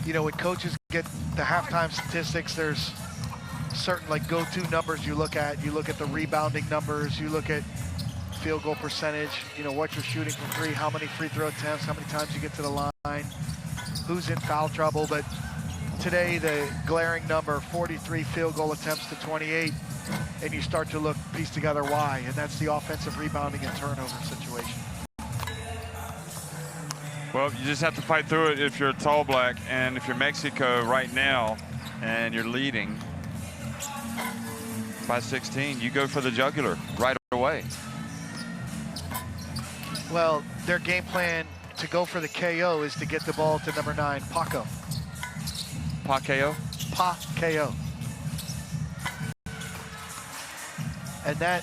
You know, when coaches get the halftime statistics, there's certain like go-to numbers you look at. You look at the rebounding numbers, you look at field goal percentage, you know, what you're shooting from 3, how many free throw attempts, how many times you get to the line, who's in foul trouble. But today, the glaring number, 43 field goal attempts to 28, and you start to piece together why, and that's the offensive rebounding and turnover situation. Well, you just have to fight through it if you're a Tall Black, and if you're Mexico right now and you're leading by 16, you go for the jugular right away. Well, their game plan to go for the KO is to get the ball to number 9, Paco. KO? KO. And that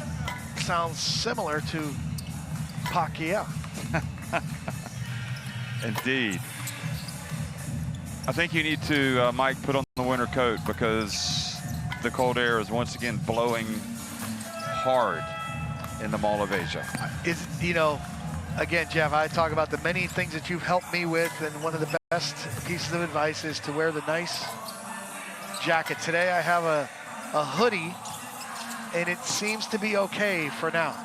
sounds similar to Pacquiao. Indeed. I think you need to, Mike, put on the winter coat, because the cold air is once again blowing hard in the Mall of Asia. You know, again, Jeff, I talk about the many things that you've helped me with, and one of the best pieces of advice is to wear the nice jacket. Today I have a hoodie, and it seems to be okay for now.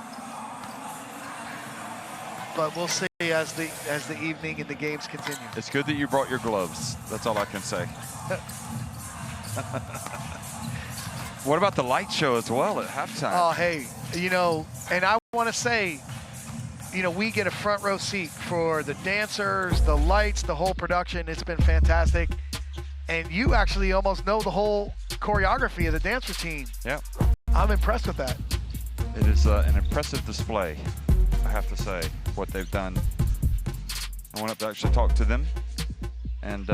But we'll see as the evening and the games continue. It's good that you brought your gloves. That's all I can say. What about the light show as well at halftime? Oh, hey, you know, and I want to say, you know, we get a front row seat for the dancers, the lights, the whole production. It's been fantastic. And you actually almost know the whole choreography of the dance routine. Yeah. I'm impressed with that. It is an impressive display, I have to say, what they've done. I went up to actually talk to them, and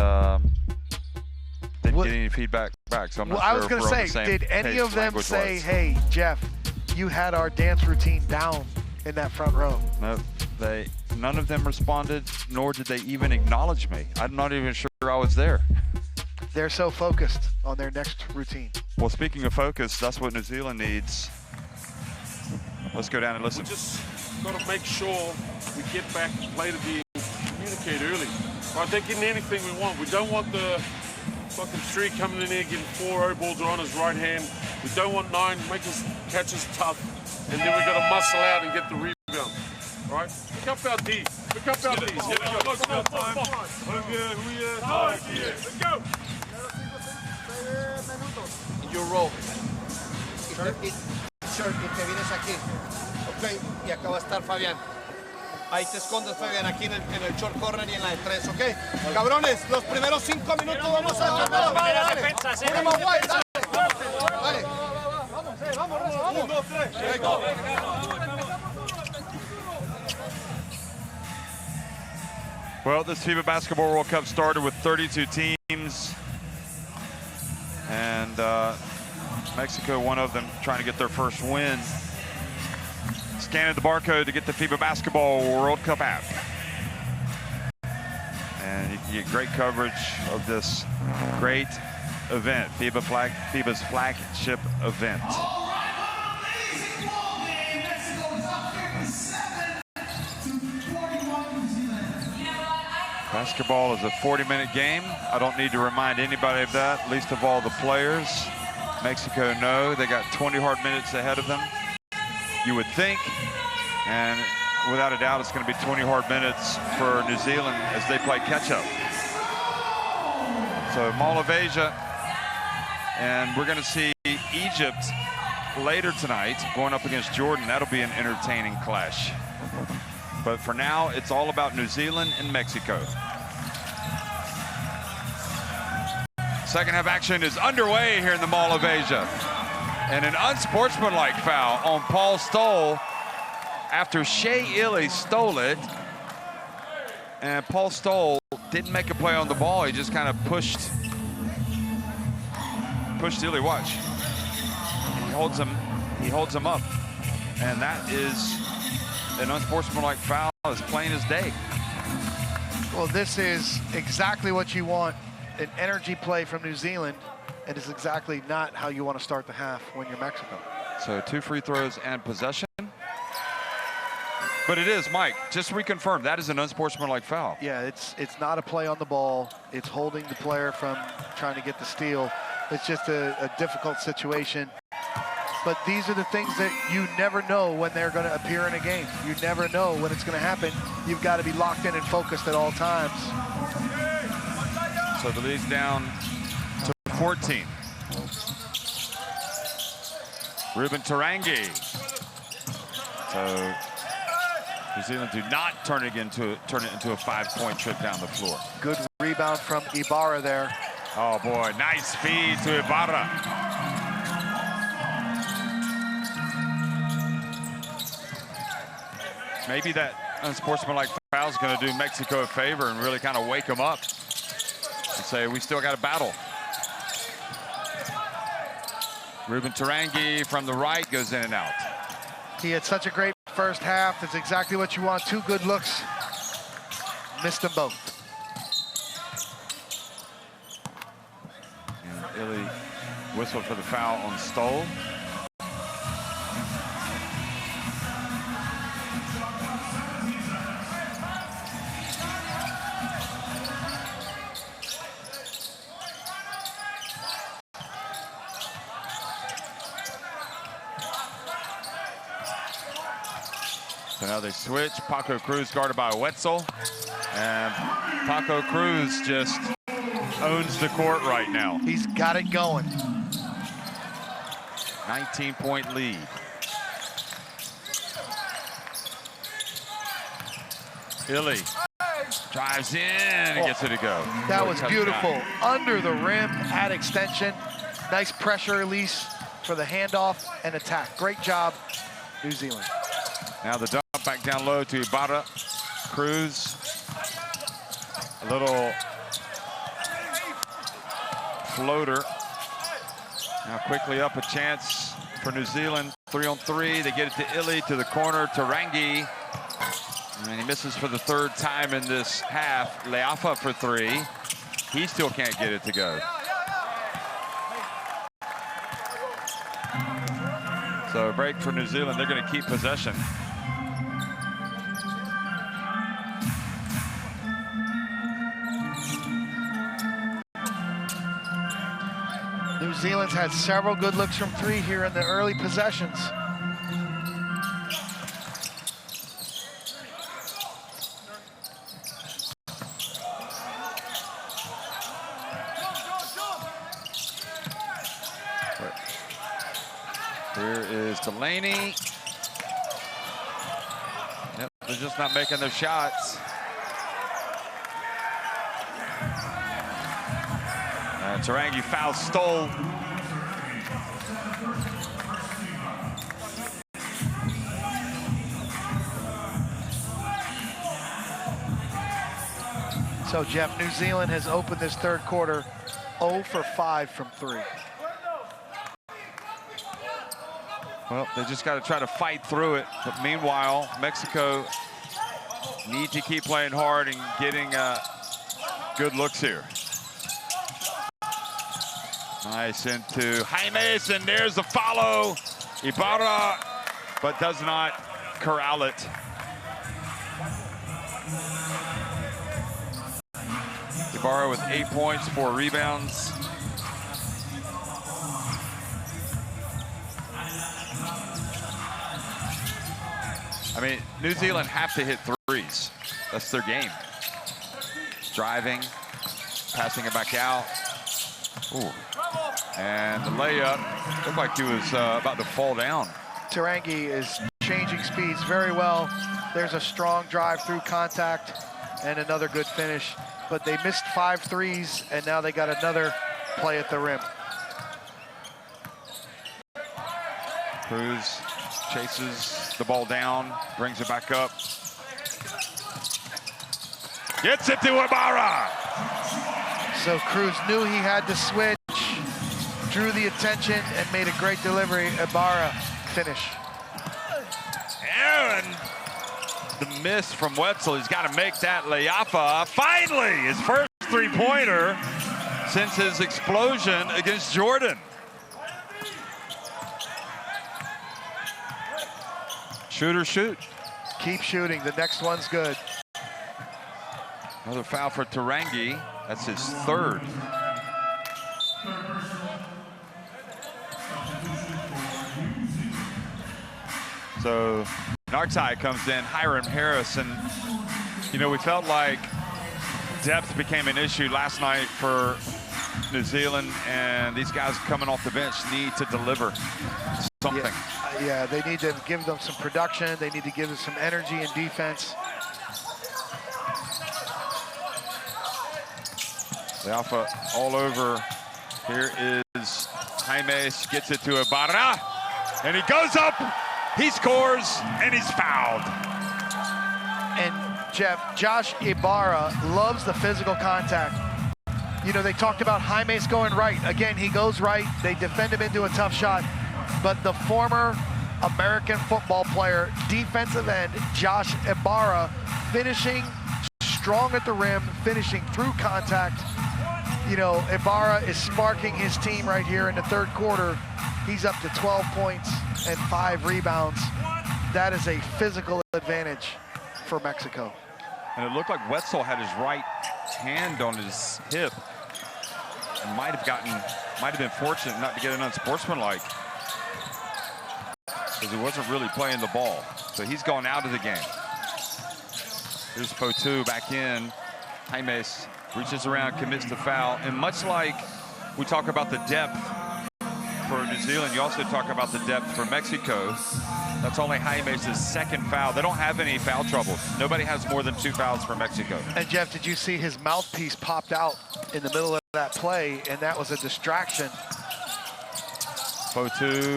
didn't get any feedback back, so I'm not sure I was going if to we're on the say, same did any page of them language-wise. say, hey, Jeff, you had our dance routine down in that front row? No, none of them responded, nor did they even acknowledge me. I'm not even sure I was there. They're so focused on their next routine. Well, speaking of focus, that's what New Zealand needs. Let's go down and listen. We just got to make sure we get back and play the game, communicate early. Right, they're getting anything we want. We don't want the fucking streak coming in here getting 4 balls on his right hand. We don't want 9, make us catch us tough, and then we got to muscle out and get the rebound. Right? Pick up our D. Pick up our Ds. Let's go. You roll. Shirt, y te vienes aquí. Ok, y acá va a estar Fabián. Ahí te escondes, Fabián, aquí en el short corner y en la de 3, ¿ok? Cabrones, los primeros 5 minutos vamos a defender. Dale, dale. Uno más wide, dale. Dale. Vamos. 1, 2, 3. Go. Well, this FIBA Basketball World Cup started with 32 teams, and Mexico, one of them, trying to get their first win. Scanning the barcode to get the FIBA Basketball World Cup app. And you can get great coverage of this great event, FIBA's flagship event. Basketball is a 40-minute game. I don't need to remind anybody of that, least of all the players. Mexico know they got 20 hard minutes ahead of them, you would think. And without a doubt, it's going to be 20 hard minutes for New Zealand as they play catch-up. So Mall of Asia, and we're going to see Egypt later tonight going up against Jordan. That'll be an entertaining clash. But for now, it's all about New Zealand and Mexico. Second half action is underway here in the Mall of Asia. And an unsportsmanlike foul on Paul Stoll after Shea Illy stole it. And Paul Stoll didn't make a play on the ball. He just kind of pushed Illy. Watch. He holds him up. And that is an unsportsmanlike foul, as plain as day. Well, this is exactly what you want, an energy play from New Zealand, and it's exactly not how you want to start the half when you're Mexico. So 2 free throws and possession. But it is, Mike, just reconfirm, that is an unsportsmanlike foul. Yeah, it's not a play on the ball. It's holding the player from trying to get the steal. It's just a difficult situation. But these are the things that you never know when they're going to appear in a game. You never know when it's going to happen. You've got to be locked in and focused at all times. So the lead's down to 14. Ruben Tarangi. So New Zealand do not turn it into a 5-point trip down the floor. Good rebound from Ibarra there. Oh boy, nice feed to Ibarra. Maybe that unsportsmanlike foul is going to do Mexico a favor and really kind of wake them up and say, we still got a battle. Ruben Tarangi from the right goes in and out. He had such a great first half. That's exactly what you want. 2 good looks. Missed them both. And Illy whistled for the foul on Stoll. So now they switch. Paco Cruz guarded by Wetzel. And Paco Cruz just owns the court right now. He's got it going. 19-point lead. Illy drives in and gets it to go. That What a was tough beautiful. shot. Under the rim at extension. Nice pressure release for the handoff and attack. Great job, New Zealand. Now the dump back down low to Ibarra. Cruz. A little floater. Now quickly up a chance for New Zealand. 3-on-3. They get it to Illy to the corner. Tarangi. And he misses for the third time in this half. Leafa for 3. He still can't get it to go. So a break for New Zealand. They're going to keep possession. New Zealand's had several good looks from 3 here in the early possessions. Here is Delaney. Yep, they're just not making their shots. Tarangi foul stole. So, Jeff, New Zealand has opened this third quarter 0 for 5 from 3. Well, they just got to try to fight through it. But meanwhile, Mexico need to keep playing hard and getting good looks here. Nice into Jaimes, and there's the follow. Ibarra, but does not corral it. Ibarra with 8 points, 4 rebounds. I mean, New Zealand have to hit threes. That's their game. Driving, passing it back out. Ooh. And the layup looked like he was about to fall down. Tarangi is changing speeds very well. There's a strong drive through contact and another good finish. But they missed 5 threes, and now they got another play at the rim. Cruz chases the ball down, brings it back up. Gets it to Ibarra. So Cruz knew he had to switch, drew the attention, and made a great delivery. Ibarra finish. And the miss from Wetzel. He's got to make that. Leafa, finally, his first three-pointer since his explosion against Jordan. Shoot or shoot. Keep shooting. The next one's good. Another foul for Tarangi. That's his third. So Nartai comes in, Hiram Harris, and you know, we felt like depth became an issue last night for New Zealand, and these guys coming off the bench need to deliver something. Yeah, they need to give them some production. They need to give them some energy and defense. Leafa all over. Here is Jaimes, gets it to Ibarra, and he goes up, he scores, and he's fouled. And Jeff, Josh Ibarra loves the physical contact. You know, they talked about Jaimes going right. Again, he goes right. They defend him into a tough shot. But the former American football player, defensive end, Josh Ibarra, finishing strong at the rim, finishing through contact. You know, Ibarra is sparking his team right here in the third quarter. He's up to 12 points and 5 rebounds. That is a physical advantage for Mexico. And it looked like Wetzel had his right hand on his hip and might have been fortunate not to get an unsportsmanlike. because he wasn't really playing the ball. So he's gone out of the game. Here's Fotu back in. Jaimes reaches around, commits the foul. And much like we talk about the depth for New Zealand, you also talk about the depth for Mexico. That's only Jaimes' second foul. They don't have any foul trouble. Nobody has more than 2 fouls for Mexico. And Jeff, did you see his mouthpiece popped out in the middle of that play, and that was a distraction? Fotu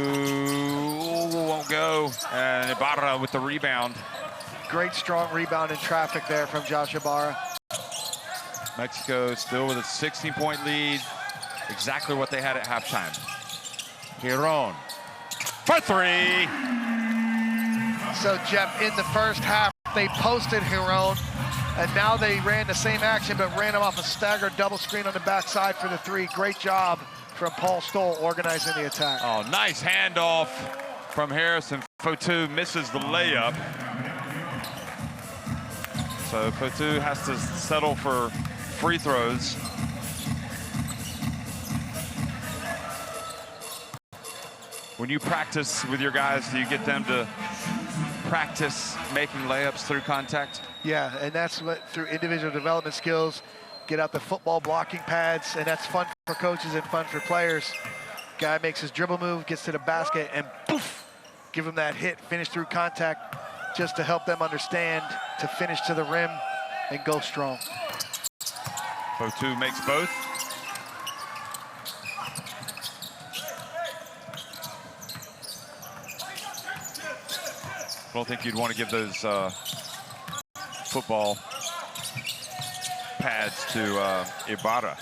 won't go, and Ibarra with the rebound. Great strong rebound in traffic there from Josh Ibarra. Mexico still with a 16-point lead, exactly what they had at halftime. Giron for 3. So, Jeff, in the first half, they posted Giron, and now they ran the same action, but ran him off a staggered double screen on the backside for the 3. Great job from Paul Stoll organizing the attack. Oh, nice handoff from Harrison. Fotu misses the layup. So Fotu has to settle for free throws. When you practice with your guys, do you get them to practice making layups through contact? Yeah, and that's what, through individual development skills, get out the football blocking pads, and that's fun for coaches and fun for players. Guy makes his dribble move, gets to the basket, and poof, give him that hit, finish through contact, just to help them understand to finish to the rim and go strong. Fotu makes both. I don't think you'd want to give those football pads to Ibarra.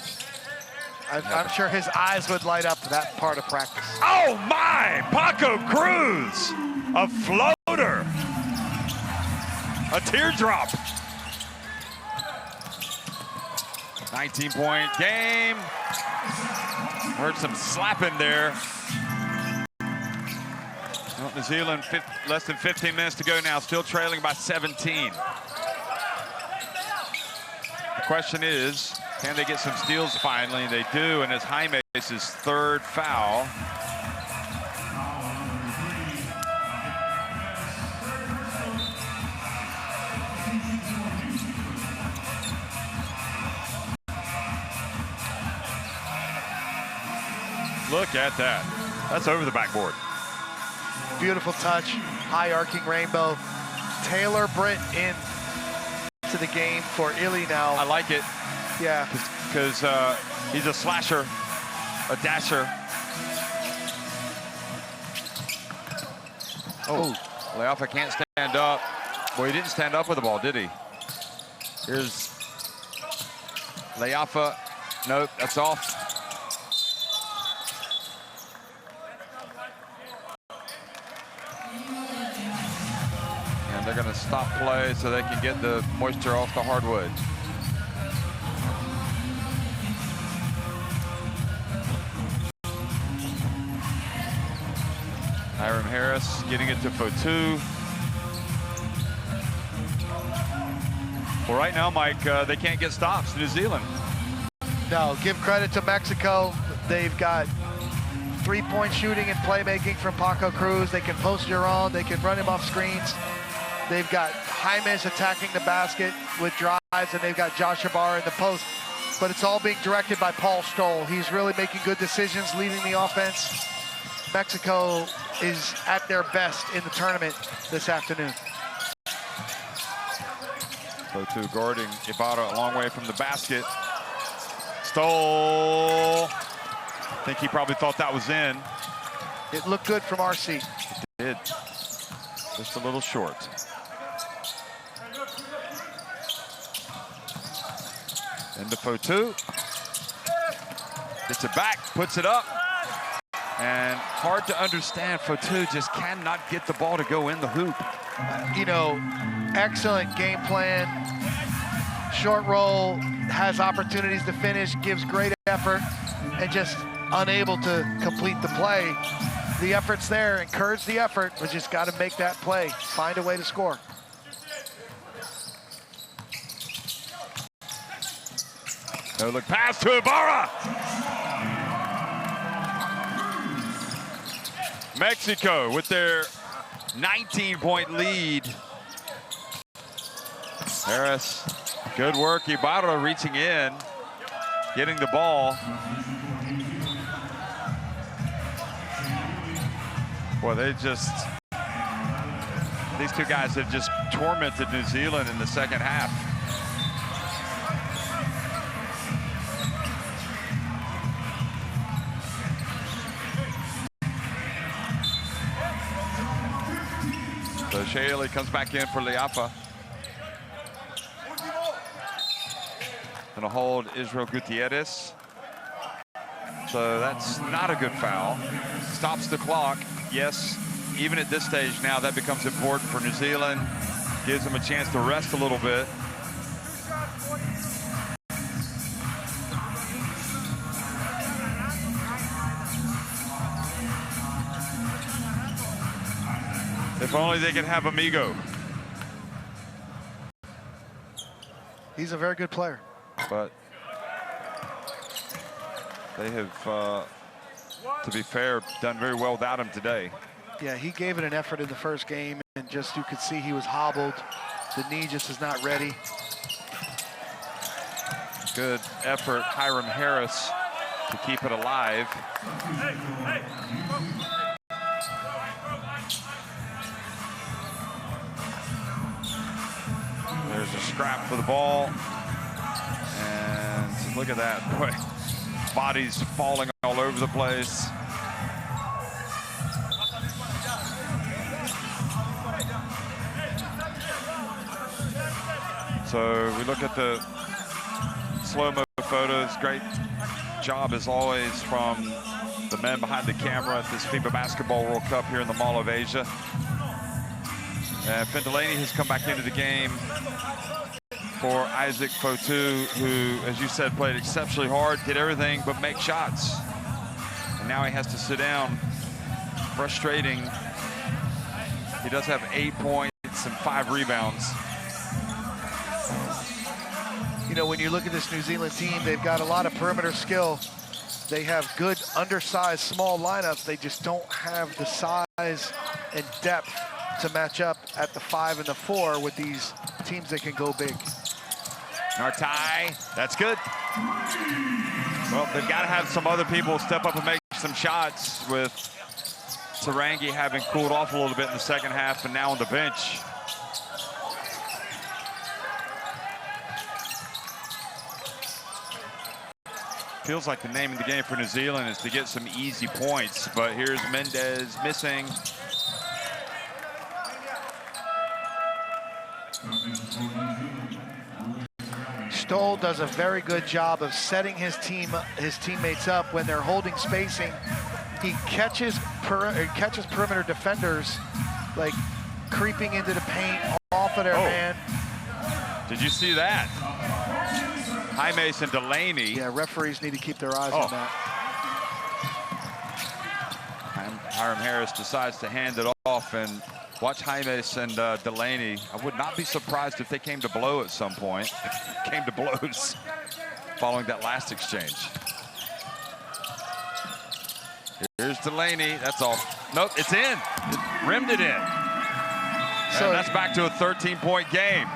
I'm sure his eyes would light up that part of practice. Oh my! Paco Cruz! A floater! A teardrop! 19-point game. Heard some slapping there. Well, New Zealand, less than 15 minutes to go now, still trailing by 17. The question is, can they get some steals finally? And they do, and it's Jaimes' 3rd foul. Look at that. That's over the backboard. Beautiful touch, high arcing rainbow. Taylor Britt in to the game for Illy now. I like it. Yeah. Because he's a slasher, a dasher. Oh, Leafa can't stand up. Well, he didn't stand up with the ball, did he? Here's Leafa. Nope, that's off. They're going to stop play so they can get the moisture off the hardwood. Hiram Harris getting it to Fotu. Well, right now, Mike, they can't get stops, New Zealand. No, give credit to Mexico. They've got 3-point shooting and playmaking from Paco Cruz. They can post Giron, they can run him off screens. They've got Jaimes attacking the basket with drives, and they've got Josh Ibarra in the post. But it's all being directed by Paul Stoll. He's really making good decisions, leading the offense. Mexico is at their best in the tournament this afternoon. Fotu guarding Ibarra a long way from the basket. Stoll. I think he probably thought that was in. It looked good from RC. It did. Just a little short. Into Fotu. Gets it back, puts it up. And hard to understand, Fotu just cannot get the ball to go in the hoop. You know, excellent game plan. Short roll, has opportunities to finish, gives great effort, and just unable to complete the play. The effort's there, encourage the effort, but just got to make that play, find a way to score. No look pass to Ibarra. Mexico with their 19-point lead. Harris, good work. Ibarra reaching in, getting the ball. Boy, these two guys have just tormented New Zealand in the second half. So Shaley comes back in for Liafa. Gonna hold Israel Gutierrez. So that's not a good foul. Stops the clock. Yes, even at this stage now, that becomes important for New Zealand. Gives them a chance to rest a little bit. If only they could have Amigo. He's a very good player. But they have, to be fair, done very well without him today. Yeah, he gave it an effort in the first game, and just you could see he was hobbled. The knee just is not ready. Good effort, Hiram Harris, to keep it alive. There's a scrap for the ball. And look at that, boy. Bodies falling all over the place. So we look at the slow-mo photos. Great job, as always, from the men behind the camera at this FIBA Basketball World Cup here in the Mall of Asia. And Finn Delaney has come back into the game for Isaac Fotu, who, as you said, played exceptionally hard, did everything but make shots. And now he has to sit down. Frustrating. He does have 8 points and 5 rebounds. You know, when you look at this New Zealand team, they've got a lot of perimeter skill. They have good undersized small lineups. They just don't have the size and depth to match up at the 5 and the 4 with these teams that can go big. Nartai, that's good. Well, they've got to have some other people step up and make some shots, with Sarangi having cooled off a little bit in the second half and now on the bench. Feels like the name of the game for New Zealand is to get some easy points, but here's Mendez missing. Stoll does a very good job of setting his teammates up when they're holding spacing. He catches perimeter defenders, like creeping into the paint off of their man. Did you see that? Jaime and Delaney. Yeah, referees need to keep their eyes on that. Hiram Harris decides to hand it off, and watch Jaime and Delaney. I would not be surprised if they came to blow at some point. Came to blows following that last exchange. Here's Delaney. That's all. Nope, it's in. It rimmed it in. So and that's back to a 13-point game.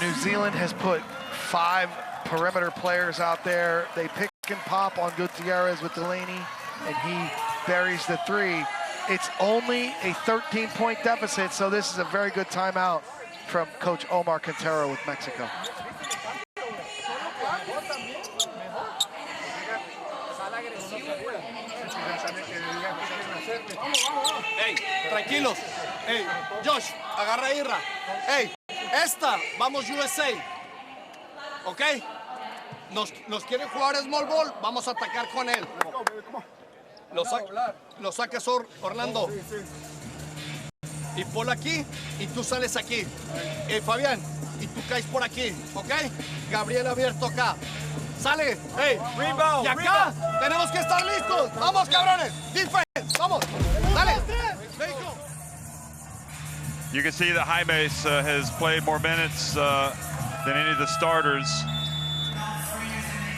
New Zealand has put 5 perimeter players out there. They pick and pop on Gutierrez with Delaney, and he buries the 3. It's only a 13-point deficit, so this is a very good timeout from Coach Omar Quintero with Mexico. Hey, tranquilos. Hey, Josh, agarra Irra. Hey, esta, vamos USA. ¿Ok? Nos quiere jugar small ball, vamos a atacar con él. Lo sacas Orlando. Y ponlo aquí, y tú sales aquí. Fabián, y tú caes por aquí, ¿ok? Gabriel abierto acá. Sale, hey, rebound. Y acá tenemos que estar listos. Vamos, cabrones. Defense, vamos. Dale. You can see that Jaime has played more minutes than any of the starters.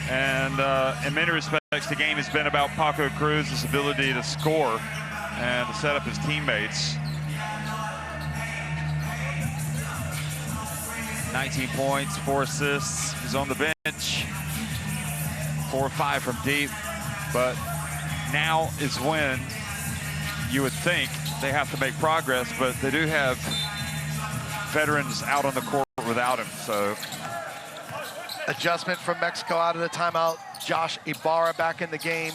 And in many respects, the game has been about Paco Cruz's ability to score and to set up his teammates. 19 points, 4 assists. He's on the bench. 4 or 5 from deep. But now is when you would think they have to make progress, but they do have veterans out on the court without him. So adjustment from Mexico out of the timeout. Josh Ibarra back in the game.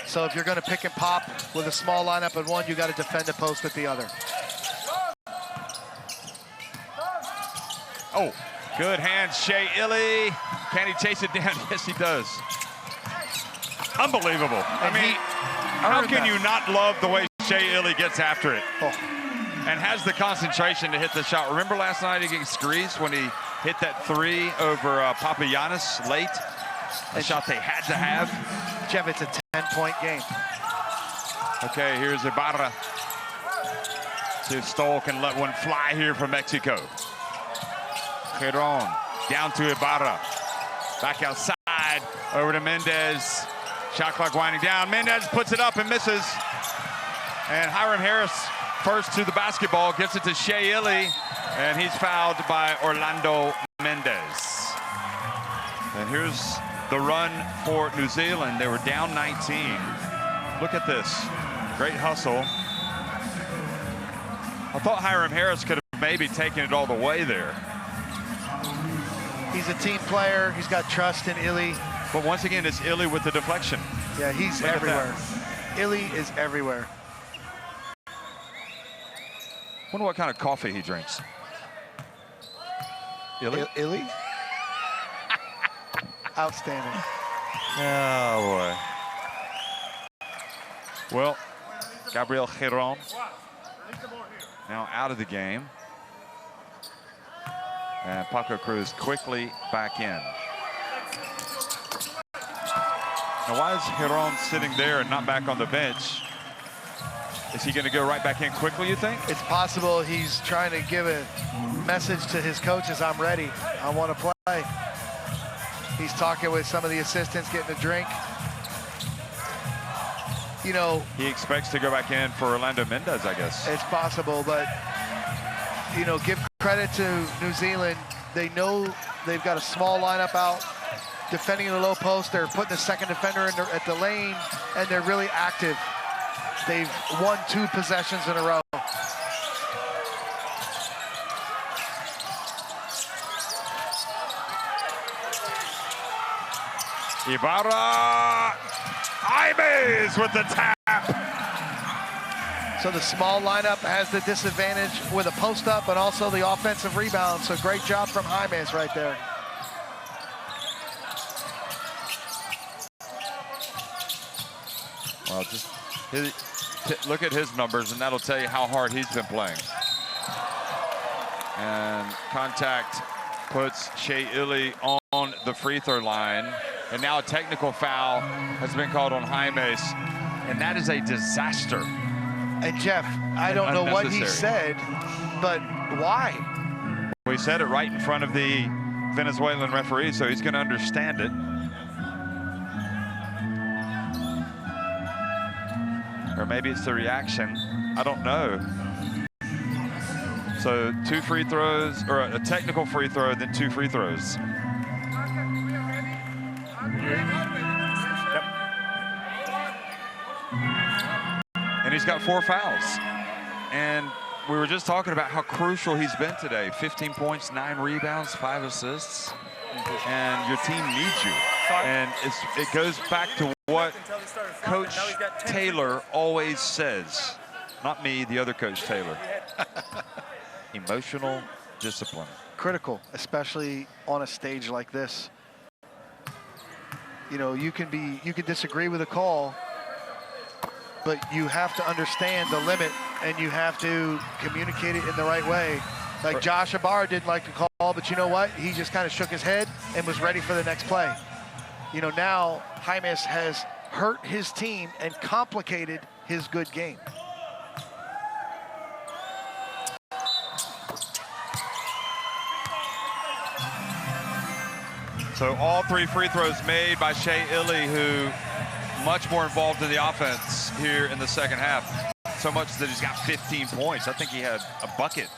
So if you're going to pick and pop with a small lineup at one, you got to defend the post at the other. Oh, good hands, Shea Illy. Can he chase it down? Yes, he does. Unbelievable. I mean, how can you not love the way Shea Illy gets after it? Oh. And has the concentration to hit the shot. Remember last night against Greece when he hit that 3 over Papagiannis late? A shot they had to have. Jeff, it's a 10-point game. Okay, here's Ibarra. See if Stoll can let one fly here from Mexico. Giron down to Ibarra. Back outside, over to Mendez. Shot clock winding down. Mendez puts it up and misses. And Hiram Harris first to the basketball, gets it to Shea Illy, and he's fouled by Orlando Mendez. And here's the run for New Zealand. They were down 19. Look at this. Great hustle. I thought Hiram Harris could have maybe taken it all the way there. He's a team player. He's got trust in Illy. But once again, it's Illy with the deflection. Yeah, he's everywhere. Illy is everywhere. Wonder what kind of coffee he drinks. Illy? Illy? Outstanding. Oh, boy. Well, Gabriel Giron now out of the game. And Paco Cruz quickly back in. Now, why is Giron sitting there and not back on the bench? Is he going to go right back in quickly, you think? It's possible he's trying to give a message to his coaches, I'm ready, I want to play. He's talking with some of the assistants, getting a drink. You know, he expects to go back in for Orlando Mendez, I guess. It's possible, but, you know, give credit to New Zealand. They know they've got a small lineup out, defending the low post. They're putting the second defender at the lane, and they're really active. They've won 2 possessions in a row. Ibarra, Imes with the tap. So the small lineup has the disadvantage with a post-up and also the offensive rebound. So great job from Imes right there. Well, just look at his numbers, and that'll tell you how hard he's been playing. And contact puts Shea Illy on the free throw line. And now a technical foul has been called on Jaimes, and that is a disaster. And Jeff, I don't know what he said, but why? Well, he said it right in front of the Venezuelan referee, so he's going to understand it. Or maybe it's the reaction. I don't know. So 2 free throws, or a technical free throw, then 2 free throws. Yep. And he's got 4 fouls. And we were just talking about how crucial he's been today. 15 points, 9 rebounds, 5 assists. And your team needs you. And it goes back to what Coach Taylor always says. Not me, the other Coach Taylor. Emotional discipline. Critical, especially on a stage like this. You know, you can disagree with a call, but you have to understand the limit and you have to communicate it in the right way. Like Josh Ibarra didn't like the call, but you know what? He just kind of shook his head and was ready for the next play. You know, now Jaimes has hurt his team and complicated his good game. So all 3 free throws made by Shea Illy, who much more involved in the offense here in the second half. So much that he's got 15 points. I think he had a bucket.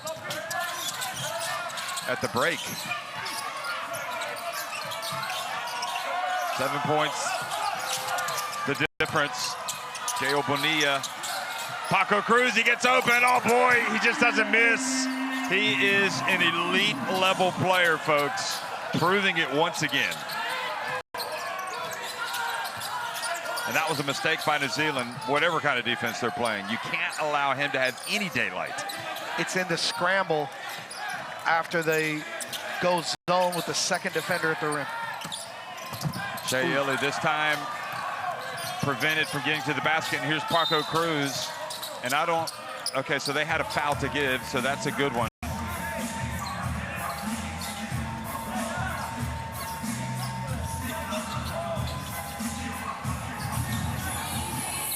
at the break. 7 points, the difference. J.O. Bonilla. Paco Cruz, he gets open. Oh boy, he just doesn't miss. He is an elite level player, folks, proving it once again. And that was a mistake by New Zealand, whatever kind of defense they're playing. You can't allow him to have any daylight. It's in the scramble after they go zone with the second defender at the rim. Shea Illy this time prevented from getting to the basket. And here's Paco Cruz. And I don't, okay, so they had a foul to give, so that's a good one.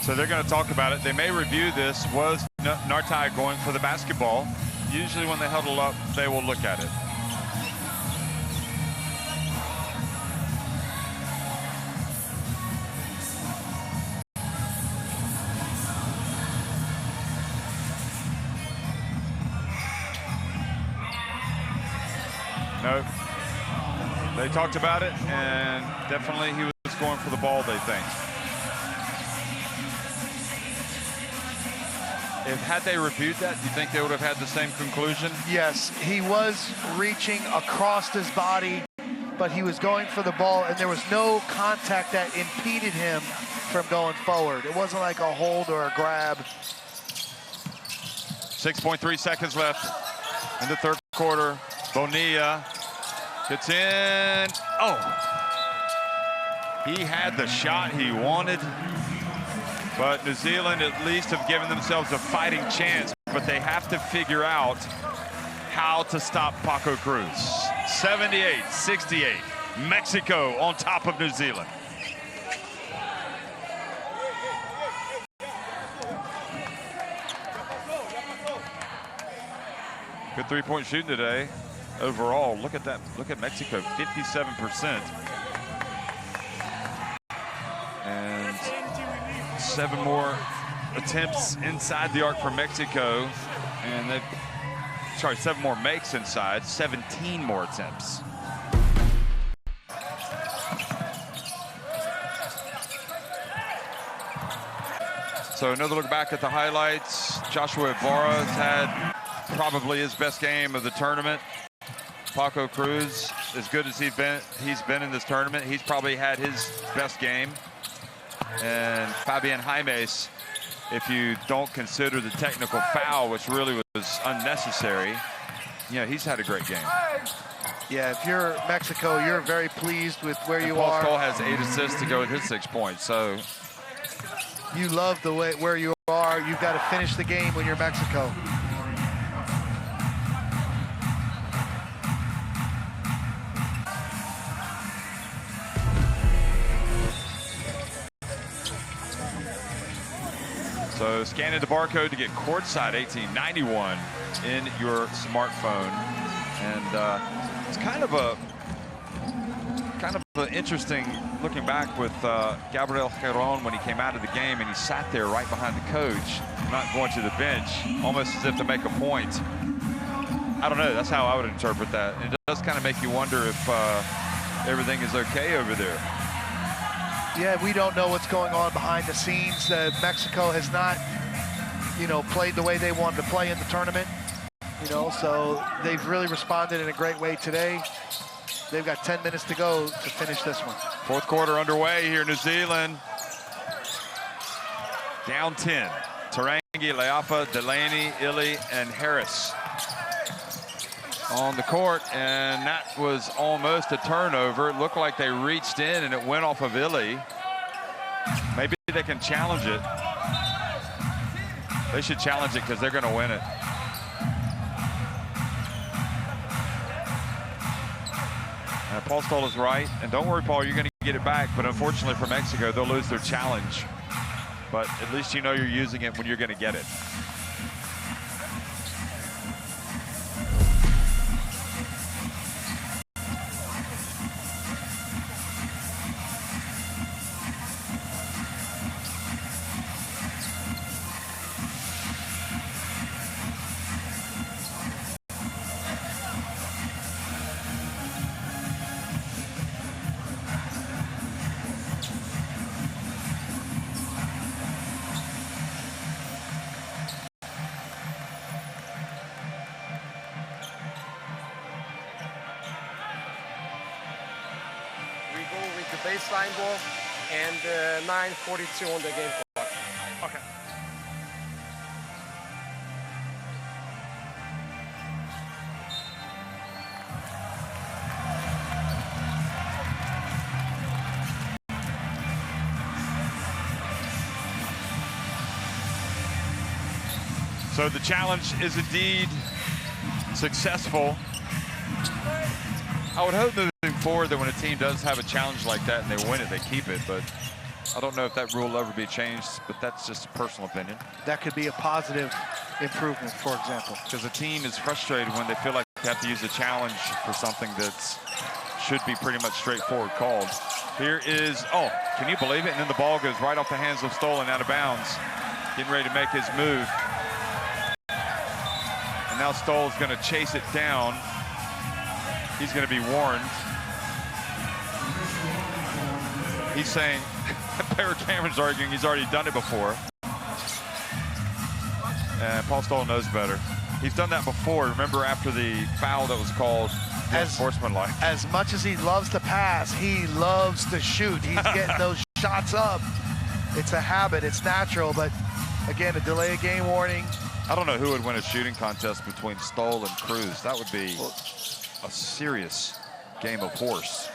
So they're going to talk about it. They may review this. Was Nartai going for the basketball? Usually when they huddle up, they will look at it. No. They talked about it, and definitely he was going for the ball, they think. Had they reviewed that, do you think they would have had the same conclusion? Yes, he was reaching across his body, but he was going for the ball, and there was no contact that impeded him from going forward. It wasn't like a hold or a grab. 6.3 seconds left in the third quarter. Bonilla gets in. Oh, he had the shot he wanted. But New Zealand at least have given themselves a fighting chance, but they have to figure out how to stop Paco Cruz. 78-68, Mexico on top of New Zealand. Good three-point shooting today. Overall, look at that. Look at Mexico, 57%. And 7 more attempts inside the arc for Mexico, and they've, sorry, 7 more makes inside, 17 more attempts. So another look back at the highlights. Joshua Ibarra has had probably his best game of the tournament. Paco Cruz, as good as he's been in this tournament, he's probably had his best game. And Fabian Jaimes, if you don't consider the technical foul, which really was unnecessary, you know, he's had a great game. Yeah, if you're Mexico, you're very pleased with where you Paul are. Scholl has 8 assists to go with his 6 points, so. You love the way where you are. You've got to finish the game when you're Mexico. So scanning the barcode to get courtside 1891 in your smartphone, and it's kind of an interesting looking back with Gabriel Giron when he came out of the game and he sat there right behind the coach, not going to the bench, almost as if to make a point. I don't know. That's how I would interpret that. It does kind of make you wonder if everything is okay over there. Yeah, we don't know what's going on behind the scenes. Mexico has not, you know, played the way they wanted to play in the tournament. You know, so they've really responded in a great way today. They've got 10 minutes to go to finish this one. Fourth quarter underway here in New Zealand. Down 10. Tarangi, Leafa, Delaney, Illy, and Harris on the court, and that was almost a turnover. It looked like they reached in and it went off of Illy. Maybe they can challenge it. They should challenge it because they're going to win it. Paul Stoll is right, and don't worry, Paul, you're going to get it back, but unfortunately for Mexico, they'll lose their challenge. But at least you know you're using it when you're going to get it. baseline ball, and 9:42 on the game clock. Okay. So the challenge is indeed successful. I would hope moving forward that when a team does have a challenge like that and they win it, they keep it. But I don't know if that rule will ever be changed, but that's just a personal opinion. That could be a positive improvement, for example. Because a team is frustrated when they feel like they have to use a challenge for something that should be pretty much straightforward called. Here is, oh, can you believe it? And then the ball goes right off the hands of Stoll and out of bounds. Getting ready to make his move. And now Stoll's going to chase it down. He's going to be warned. He's saying, Barrett Cameron's arguing he's already done it before. And Paul Stoll knows better. He's done that before. Remember after the foul that was called unsportsmanlike. As much as he loves to pass, he loves to shoot. He's getting those shots up. It's a habit, it's natural, but again, a delay of game warning. I don't know who would win a shooting contest between Stoll and Cruz. That would be a serious game of horse,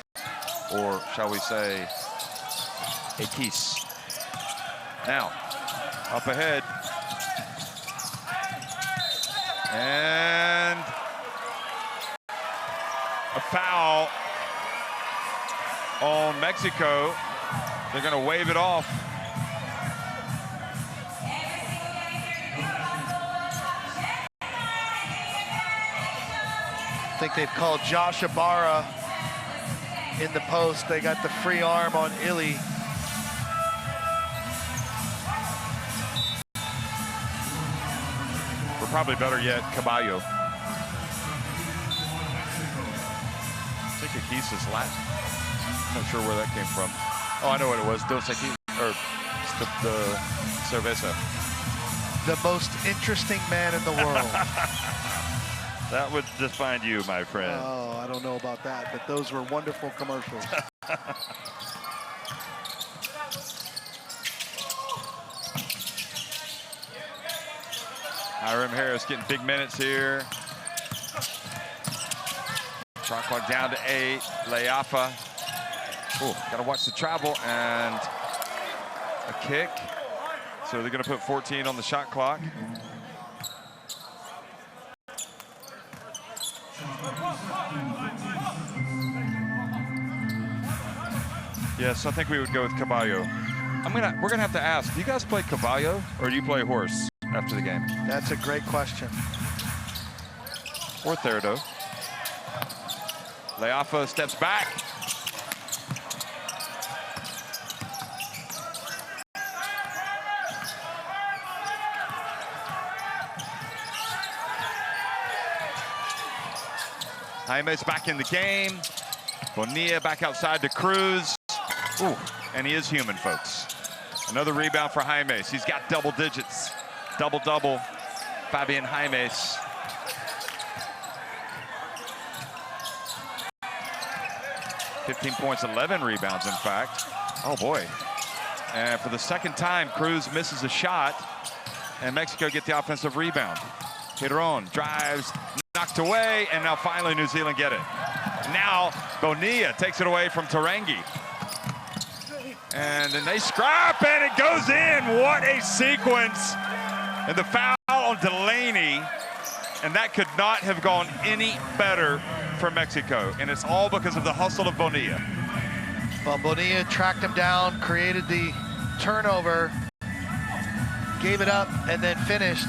or shall we say a piece. Now up ahead, and a foul on Mexico. They're going to wave it off. I think they've called Josh Ibarra in the post. They got the free arm on Illy. Or probably better yet, Caballo. I think Akisa's Latin. Not sure where that came from. Oh, I know what it was. Dos Equis, or the cerveza. The most interesting man in the world. That would define you, my friend. Oh, I don't know about that, but those were wonderful commercials. Hiram Harris getting big minutes here. Shot clock down to 8. Leafa. Oh, got to watch the travel and a kick. So they're going to put 14 on the shot clock. Yes, I think we would go with Caballo. We're gonna have to ask, do you guys play Caballo or do you play horse after the game? That's a great question. Or Therido. Leafa steps back. Jaime's back in the game. Bonilla back outside to Cruz. Ooh, and he is human, folks. Another rebound for Jaimes. He's got double digits. Double-double, Fabian Jaimes. $15 points, 11 rebounds, in fact. Oh, boy. And for the second time, Cruz misses a shot, and Mexico get the offensive rebound. Giron drives, knocked away, and now finally New Zealand get it. Now Bonilla takes it away from Tarangi. And then they scrap, and it goes in. What a sequence. And the foul on Delaney. And that could not have gone any better for Mexico. And it's all because of the hustle of Bonilla. Well, Bonilla tracked him down, created the turnover, gave it up, and then finished.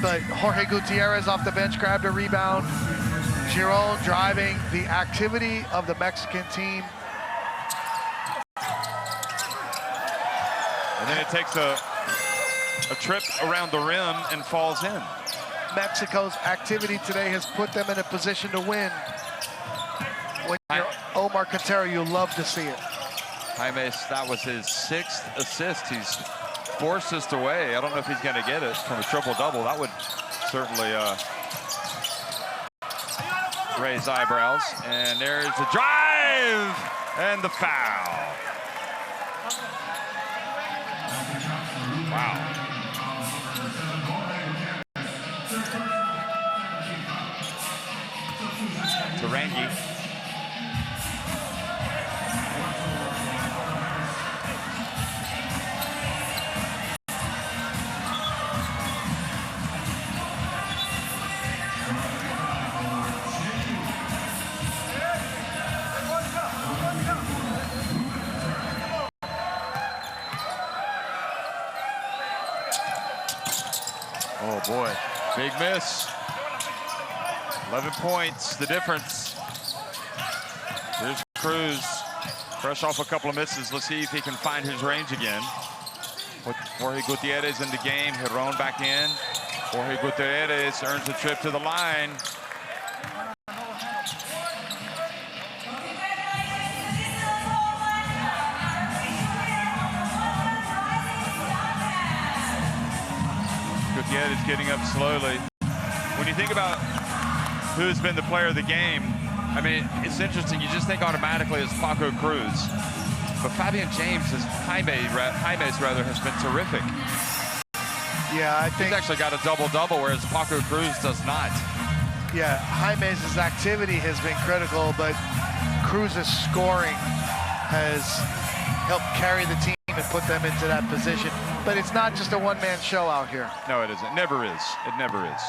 But Jorge Gutierrez off the bench grabbed a rebound. Giron driving, the activity of the Mexican team. And then it takes a trip around the rim and falls in. Mexico's activity today has put them in a position to win. When you're Omar Quintero, you love to see it. Jaimes, that was his 6th assist. He's 4 assists away. I don't know if he's going to get it from a triple-double. That would certainly raise eyebrows. And there's a drive. And the foul. Wow. Tarangi. Oh boy, big miss. 11 points, the difference. Here's Cruz, fresh off a couple of misses. Let's see if he can find his range again. With Jorge Gutierrez in the game, Giron back in. Jorge Gutierrez earns a trip to the line. Gutierrez getting up slowly. When you think about who's been the player of the game, I mean, it's interesting. You just think automatically it's Paco Cruz. But Fabian James, Jaime's rather, has been terrific. Yeah, I think he's actually got a double-double, whereas Paco Cruz does not. Yeah, Jaime's activity has been critical, but Cruz's scoring has helped carry the team and put them into that position. But it's not just a one-man show out here. No, it isn't. Never is. It never is.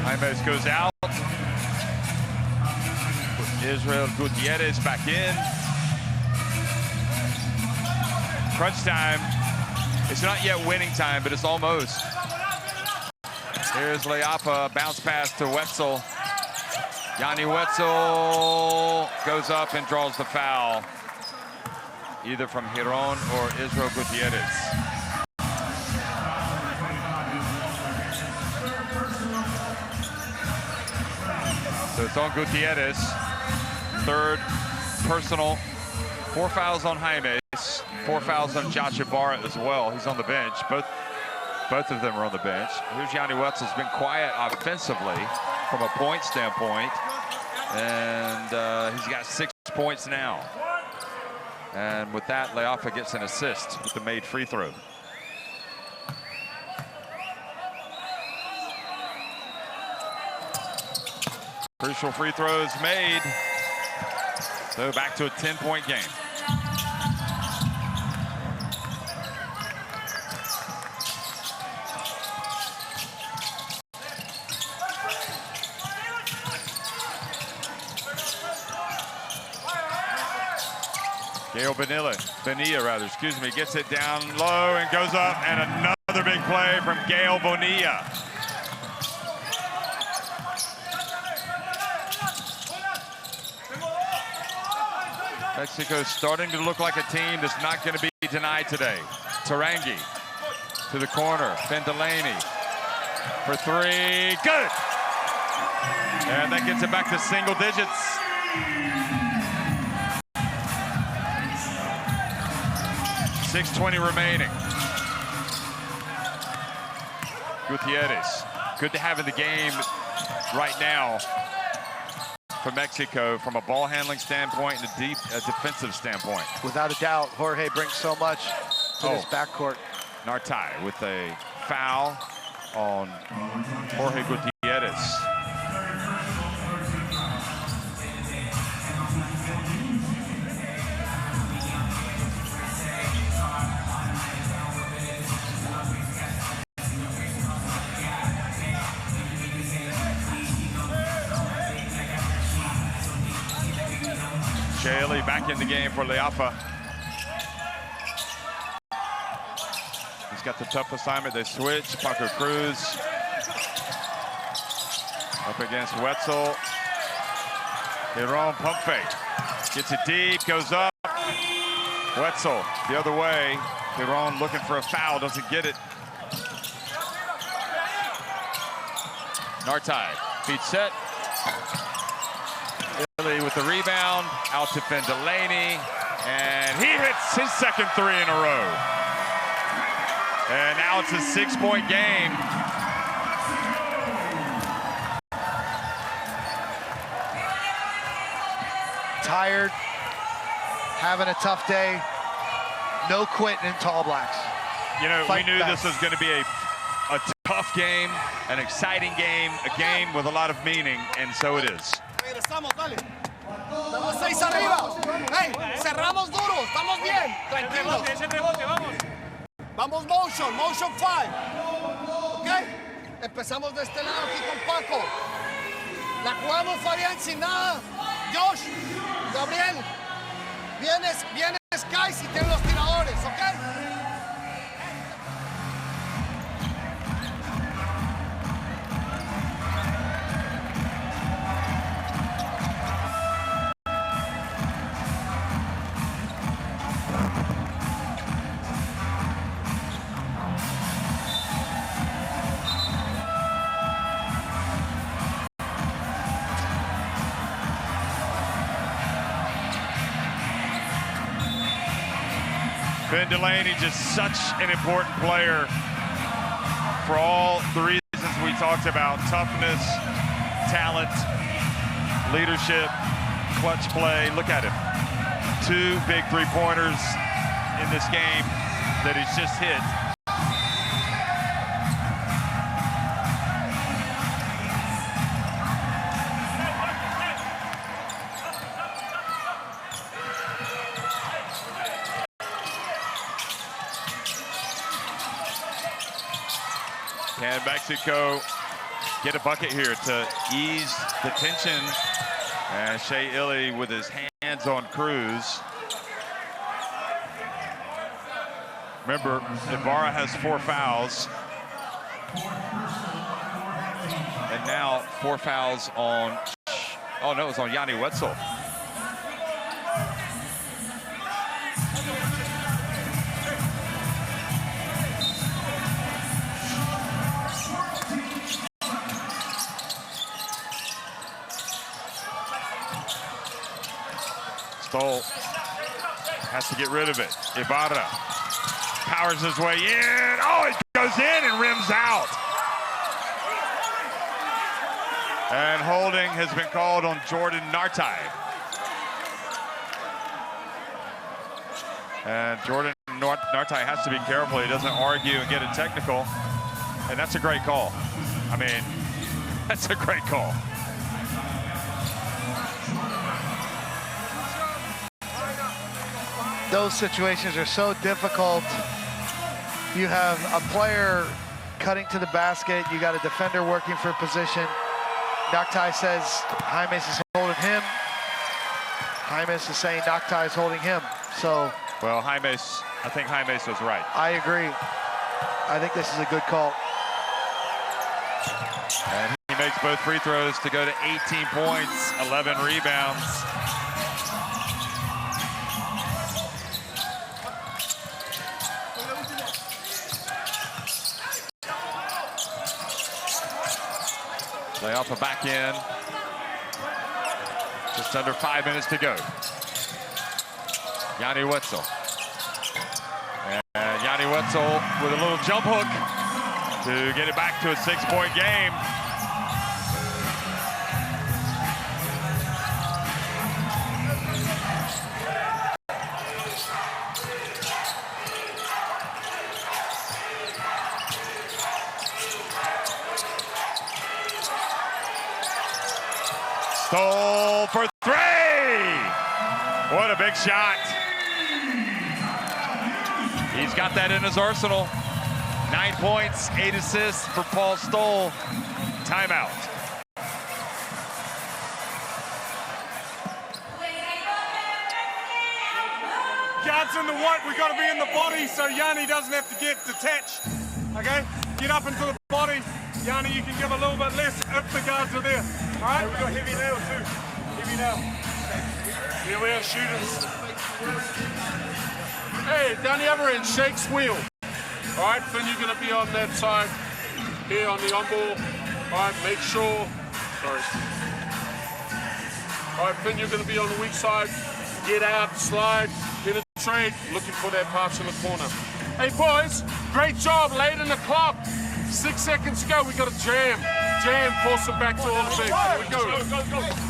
Jaimes goes out. Israel Gutierrez back in. Crunch time. It's not yet winning time, but it's almost. Here's Leafa, bounce pass to Wetzel. Yanni Wetzel goes up and draws the foul, either from Giron or Israel Gutierrez. So it's on Gutierrez. Third personal. 4 fouls on Jaime. 4 fouls on Josh Ibarra as well. He's on the bench. Both of them are on the bench. Here's Yanni Wetzel's been quiet offensively from a point standpoint. And he's got 6 points now. And with that, Leafa gets an assist with the made free throw. Crucial free throws made. So back to a 10-point game. Gael Bonilla, gets it down low and goes up, and another big play from Gael Bonilla. Mexico starting to look like a team that's not going to be denied today. Tarangi to the corner, Fendelaney for 3, good! And that gets it back to single digits. .620 remaining. Gutierrez, good to have in the game right now for Mexico from a ball handling standpoint and a defensive standpoint. Without a doubt, Jorge brings so much to this backcourt. Nartai with a foul on Jorge Gutierrez. Shaley back in the game for Leafa. He's got the tough assignment. They switch. Paco Cruz up against Wetzel. Giron pump fake. Gets it deep, goes up. Wetzel the other way. Giron looking for a foul, doesn't get it. Nartai, feet set. with the rebound, out to Finn Delaney, and he hits his second three in a row. And now it's a 6-point game. Tired, having a tough day, no quitting in Tall Blacks. You know, Fight we knew back. this was going to be a tough game, an exciting game, a game with a lot of meaning, and so it is. Regresamos, dale. Estamos 6 arriba. Hey, cerramos duro. Estamos bien. Tranquilos. Ese rebote, vamos. Vamos motion 5. ¿Ok? Empezamos de este lado aquí con Paco. La jugamos, Fabián, sin nada. Josh, Gabriel, vienes, Guys, y tienen los tiradores, ¿ok? Finn Delaney, just such an important player for all the reasons we talked about: toughness, talent, leadership, clutch play. Look at him. 2 big three-pointers in this game that he's just hit. Can Mexico get a bucket here to ease the tension? And Shea Illy with his hands on Cruz. Remember, Ibarra has 4 fouls. And now 4 fouls on, oh no, it was on Yanni Wetzel. Stoll has to get rid of it. Ibarra powers his way in. Oh, it goes in and rims out. And holding has been called on Jordan Nartai. And Jordan Nartai has to be careful. He doesn't argue and get a technical. And that's a great call. I mean, that's a great call. Those situations are so difficult. You have a player cutting to the basket. You got a defender working for position. Nartai says Jaimes is holding him. Jaimes is saying Nartai is holding him. So, well, Jaimes, I think Jaimes was right. I agree. I think this is a good call. And he makes both free throws to go to 18 points, 11 rebounds. Lay off a back in. Just under 5 minutes to go. Yanni Wetzel. And Yanni Wetzel with a little jump hook to get it back to a 6-point game. Stoll for 3! What a big shot. He's got that in his arsenal. 9 points, 8 assists for Paul Stoll. Timeout. Johnson, the white, we got to be in the body so Yanni doesn't have to get detached. Okay? Get up into the body. Yanni, you can give a little bit less if the guards are there. All right? We've got heavy nail too. Heavy nail. Here we are, shooters. Hey, down the other end, Shake's wheel. All right, Finn, you're going to be on that side. Here on the on-ball. All right, make sure. Sorry. All All right, then you're going to be on the weak side. Get out, slide, penetrate, looking for that pass in the corner. Hey, boys, great job. Late in the clock. 6 seconds to go. We got to jam. Jam, force them back to all the big. Here we go. Go.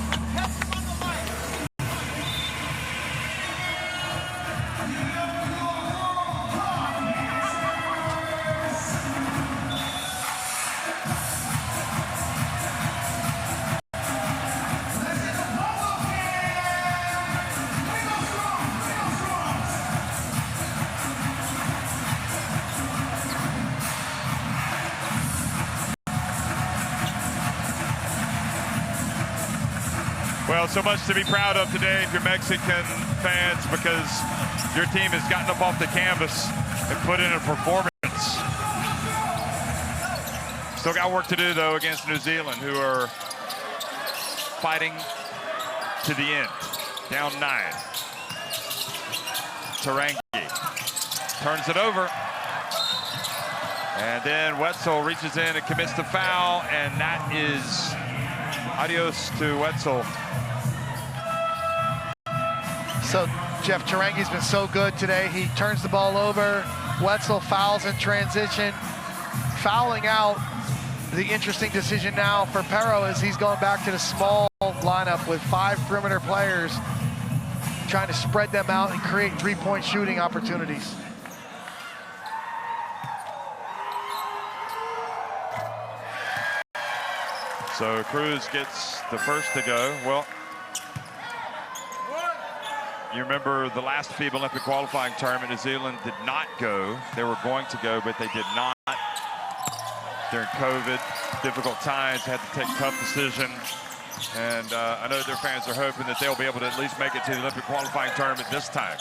Well, so much to be proud of today if you're Mexican fans, because your team has gotten up off the canvas and put in a performance. Still got work to do, though, against New Zealand, who are fighting to the end. Down 9. Tarangi turns it over. And then Wetzel reaches in and commits the foul, and that is adios to Wetzel. So Jeff, Tarangi's been so good today. He turns the ball over. Wetzel fouls in transition. Fouling out. The interesting decision now for Pero is he's going back to the small lineup with 5 perimeter players, trying to spread them out and create three-point shooting opportunities. So Cruz gets the first to go. Well, you remember the last FIBA Olympic qualifying tournament, New Zealand did not go. They were going to go, but they did not. During COVID, difficult times, had to take tough decisions. And I know their fans are hoping that they'll be able to at least make it to the Olympic qualifying tournament this time.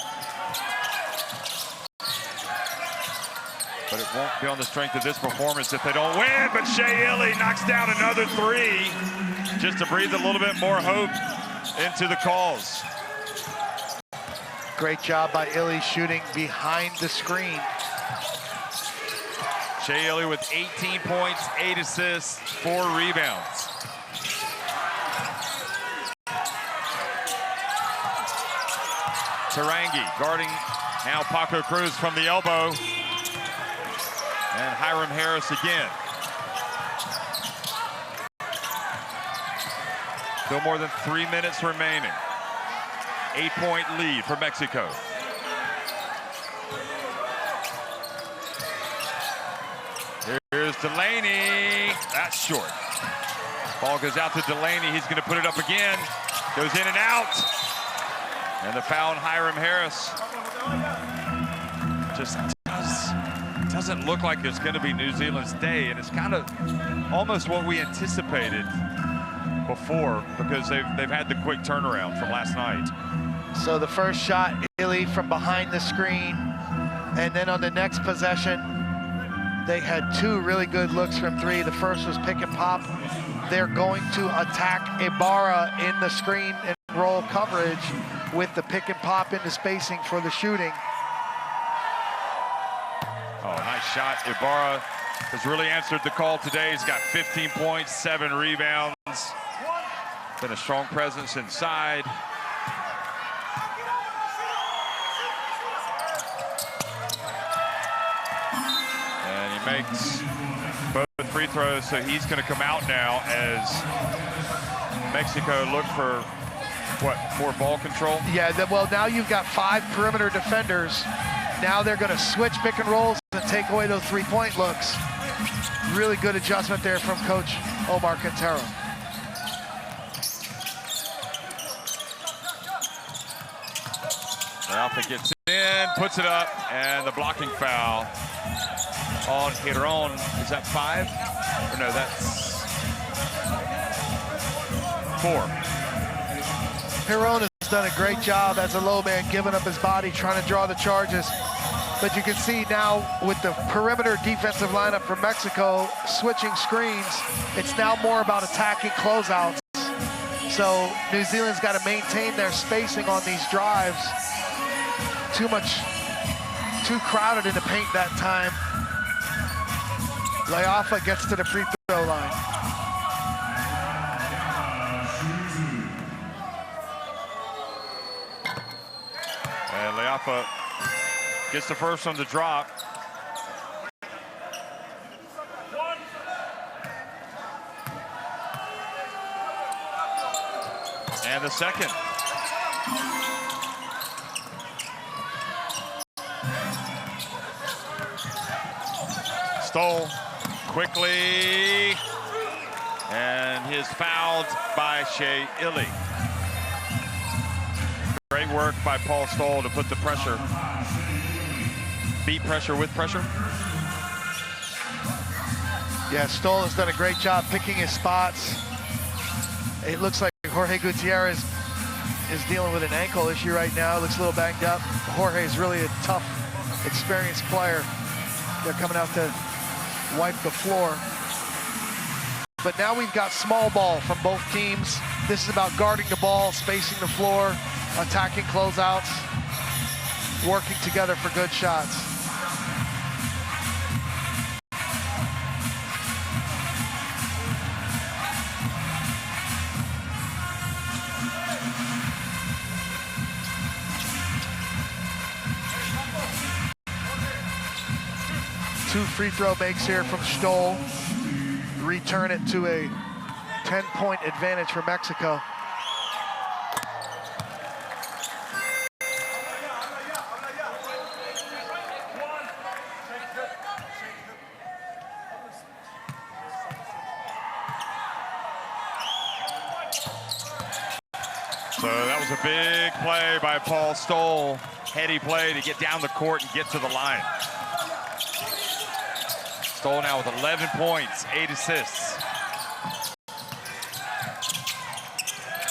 But it won't be on the strength of this performance if they don't win. But Shea Illy knocks down another 3 just to breathe a little bit more hope into the calls. Great job by Illy shooting behind the screen. Shea Illy with 18 points, 8 assists, 4 rebounds. Tarangi guarding now Paco Cruz from the elbow. And Hiram Harris again. Still more than 3 minutes remaining. 8-point lead for Mexico. Here's Delaney. That's short. Ball goes out to Delaney. He's going to put it up again. Goes in and out. And the foul on Hiram Harris. Just doesn't look like it's going to be New Zealand's day. And it's kind of almost what we anticipated before, because they've had the quick turnaround from last night. So the first shot, Illy from behind the screen. And then on the next possession, they had 2 really good looks from 3. The first was pick and pop. They're going to attack Ibarra in the screen and roll coverage with the pick and pop into spacing for the shooting. Oh, nice shot. Ibarra has really answered the call today. He's got 15 points, 7 rebounds. Been a strong presence inside. And he makes both free throws, so he's going to come out now as Mexico look for, what, more ball control? Yeah, well, now you've got 5 perimeter defenders. Now they're going to switch pick and rolls and take away those three-point looks. Really good adjustment there from Coach Omar Quintero. Alpha gets in, puts it up, and the blocking foul on Giron. Is that 5? Or no, that's 4. Giron has done a great job as a low man, giving up his body, trying to draw the charges. But you can see now with the perimeter defensive lineup from Mexico switching screens, it's now more about attacking closeouts. So New Zealand's got to maintain their spacing on these drives. Too crowded in the paint that time. Leafa gets to the free throw line. Leafa gets the first one to drop. And the second. Stoll quickly, and he is fouled by Shea Illy. Great work by Paul Stoll to put the pressure, beat pressure with pressure. Yeah, Stoll has done a great job picking his spots. It looks like Jorge Gutierrez is dealing with an ankle issue right now. Looks a little banged up. Jorge is really a tough, experienced player. They're coming out to wipe the floor. But now we've got small ball from both teams. This is about guarding the ball, spacing the floor, attacking closeouts, working together for good shots. Two free throw makes here from Stoll. Return it to a 10-point advantage for Mexico. So that was a big play by Paul Stoll. Heady play to get down the court and get to the line. Stoll now with 11 points, 8 assists.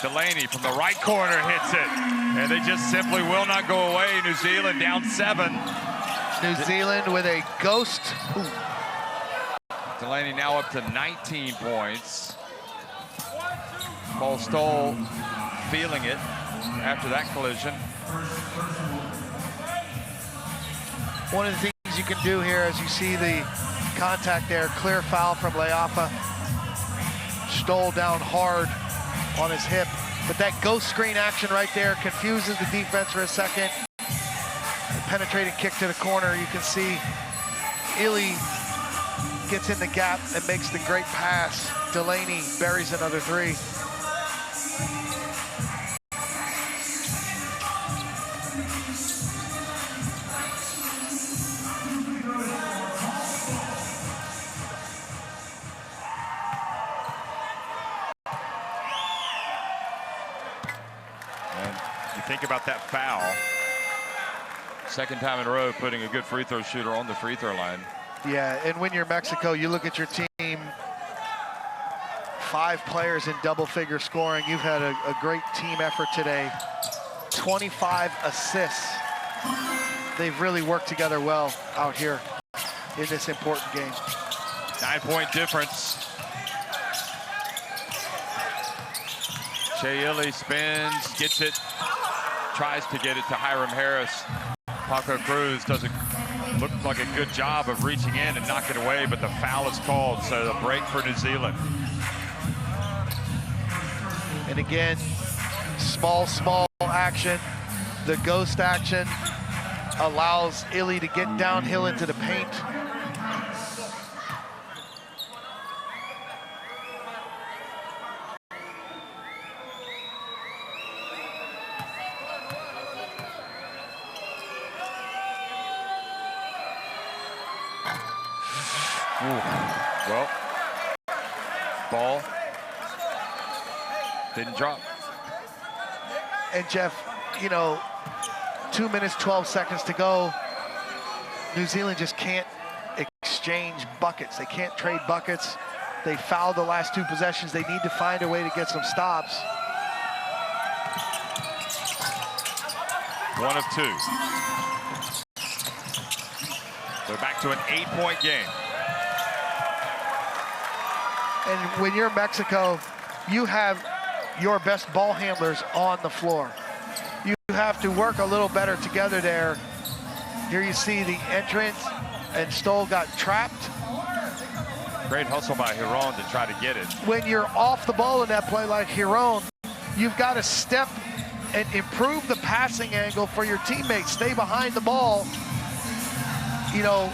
Delaney from the right corner hits it. And they just simply will not go away. New Zealand down 7. New Zealand with a ghost. Ooh. Delaney now up to 19 points. Paul Stoll feeling it after that collision. One of the things you can do here, as you see the contact there, clear foul from Leafa. Stoll down hard on his hip. But that ghost screen action right there confuses the defense for a second. The penetrating kick to the corner. You can see Illy gets in the gap and makes the great pass. Delaney buries another 3. Think about that foul. Second time in a row putting a good free throw shooter on the free throw line. Yeah, and when you're Mexico, you look at your team, 5 players in double-figure scoring. You've had a great team effort today. 25 assists. They've really worked together well out here in this important game. 9-point difference. Shea Illy spins, gets it, tries to get it to Hiram Harris. Paco Cruz doesn't look like a good job of reaching in and knocking it away, but the foul is called, so the break for New Zealand. And again, small action. The ghost action allows Illy to get downhill into the paint. Well, ball didn't drop. And Jeff, you know, 2 minutes, 12 seconds to go. New Zealand just can't exchange buckets. They can't trade buckets. They fouled the last 2 possessions. They need to find a way to get some stops. 1 of 2. So back to an 8-point game. And when you're Mexico, you have your best ball handlers on the floor. You have to work a little better together there. Here you see the entrance, and Stoll got trapped. Great hustle by Hiron to try to get it. When you're off the ball in that play like Hiron, you've got to step and improve the passing angle for your teammates. Stay behind the ball. You know,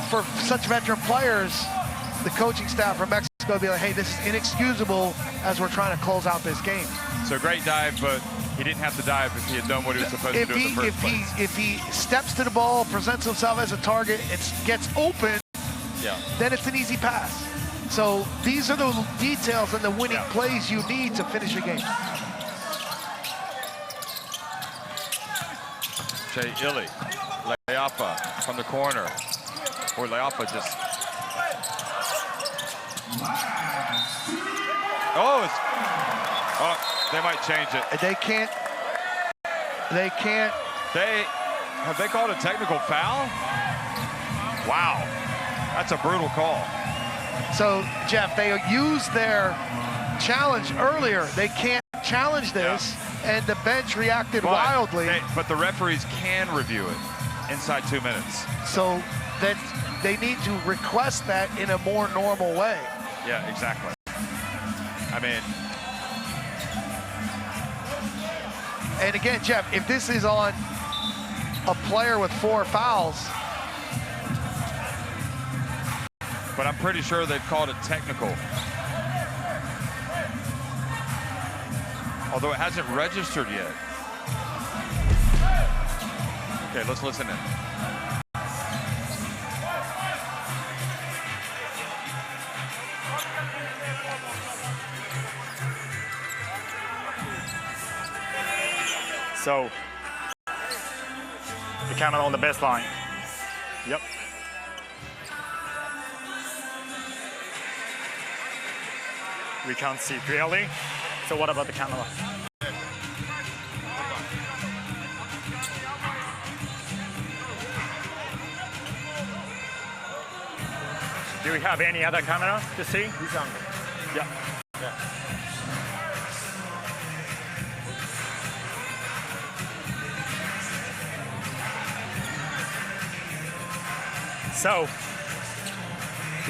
for such veteran players, the coaching staff from Mexico will be like, hey, this is inexcusable as we're trying to close out this game. So great dive, but he didn't have to dive if he had done what he was supposed to do in the first place. If he steps to the ball, presents himself as a target, and gets open, then it's an easy pass. So these are the details and the winning plays you need to finish a game. Jay Illy, Leapa from the corner. Or Leapa just... Oh, they might change it. They can't. Have they called a technical foul? Wow, that's a brutal call. So, Jeff, they used their challenge earlier. They can't challenge this, and the bench reacted wildly. But the referees can review it inside 2 minutes. So that they need to request that in a more normal way. Yeah, exactly. I mean... And again, Jeff, if this is on a player with 4 fouls... But I'm pretty sure they've called it technical. Although it hasn't registered yet. Okay, let's listen in. So, the camera on the baseline. Yep. We can't see clearly. So what about the camera? Do we have any other camera to see? Yeah. So,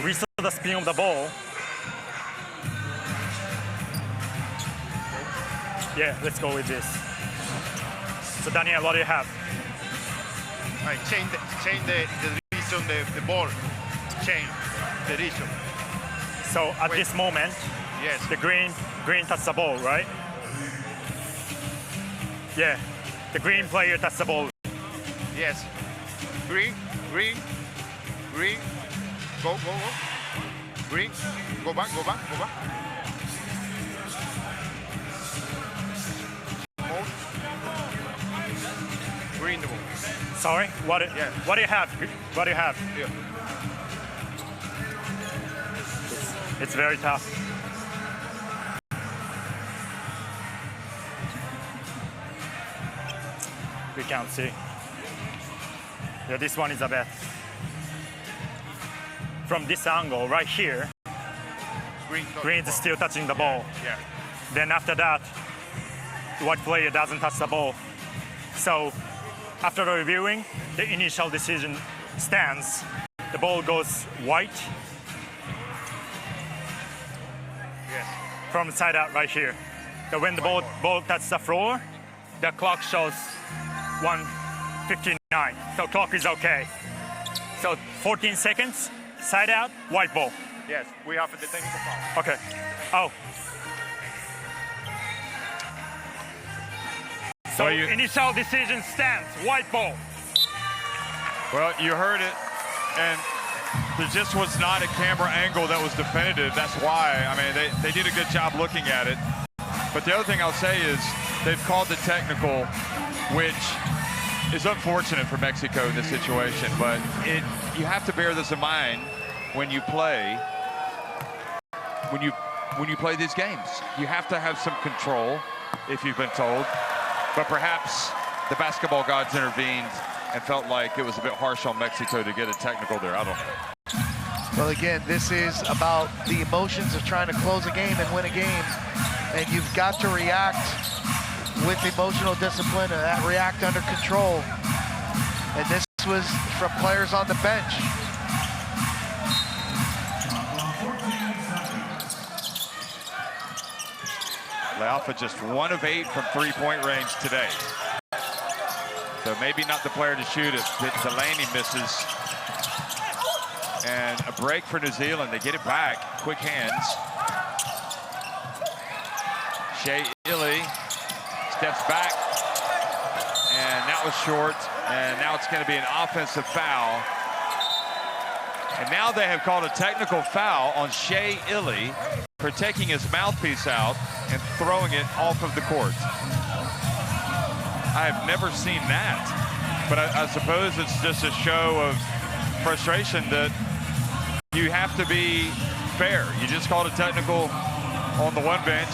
we saw the spin of the ball. Yeah, let's go with this. So, Daniel, what do you have? All right, change the direction the ball. Change the direction. So, at this moment, yes, the green touched the ball, right? Yeah, the green player touched the ball. Yes. Green. Go. Green. Go back. Green the ball. Sorry? What do you have? What do you have? Yeah. It's very tough. We can't see. Yeah, this one is a bet. From this angle right here, green is still touching the ball. Yeah. Then after that, the white player doesn't touch the ball. So after reviewing, the initial decision stands. The ball goes white. Yes. From the side out right here. So when the ball touches the floor, the clock shows 1:59. So clock is okay. So 14 seconds, side out, white ball. Yes, we have the technical foul. Okay. Oh. So initial decision stands, white ball. Well, you heard it, and there just was not a camera angle that was definitive. That's why. I mean, they did a good job looking at it. But the other thing I'll say is they've called the technical, which is unfortunate for Mexico in this situation. But you have to bear this in mind when you play. When you play these games, you have to have some control, if you've been told. But perhaps the basketball gods intervened and felt like it was a bit harsh on Mexico to get a technical there. I don't know. Well, again, this is about the emotions of trying to close a game and win a game. And you've got to react with emotional discipline and react under control. And this was from players on the bench. Alpha just 1 of 8 from three-point range today. So maybe not the player to shoot it, but Delaney misses. And a break for New Zealand. They get it back. Quick hands. Shea Illy steps back. And that was short. And now it's going to be an offensive foul. And now they have called a technical foul on Shea Illy for taking his mouthpiece out and throwing it off of the court. I have never seen that. But I suppose it's just a show of frustration that you have to be fair. You just called a technical on the one bench.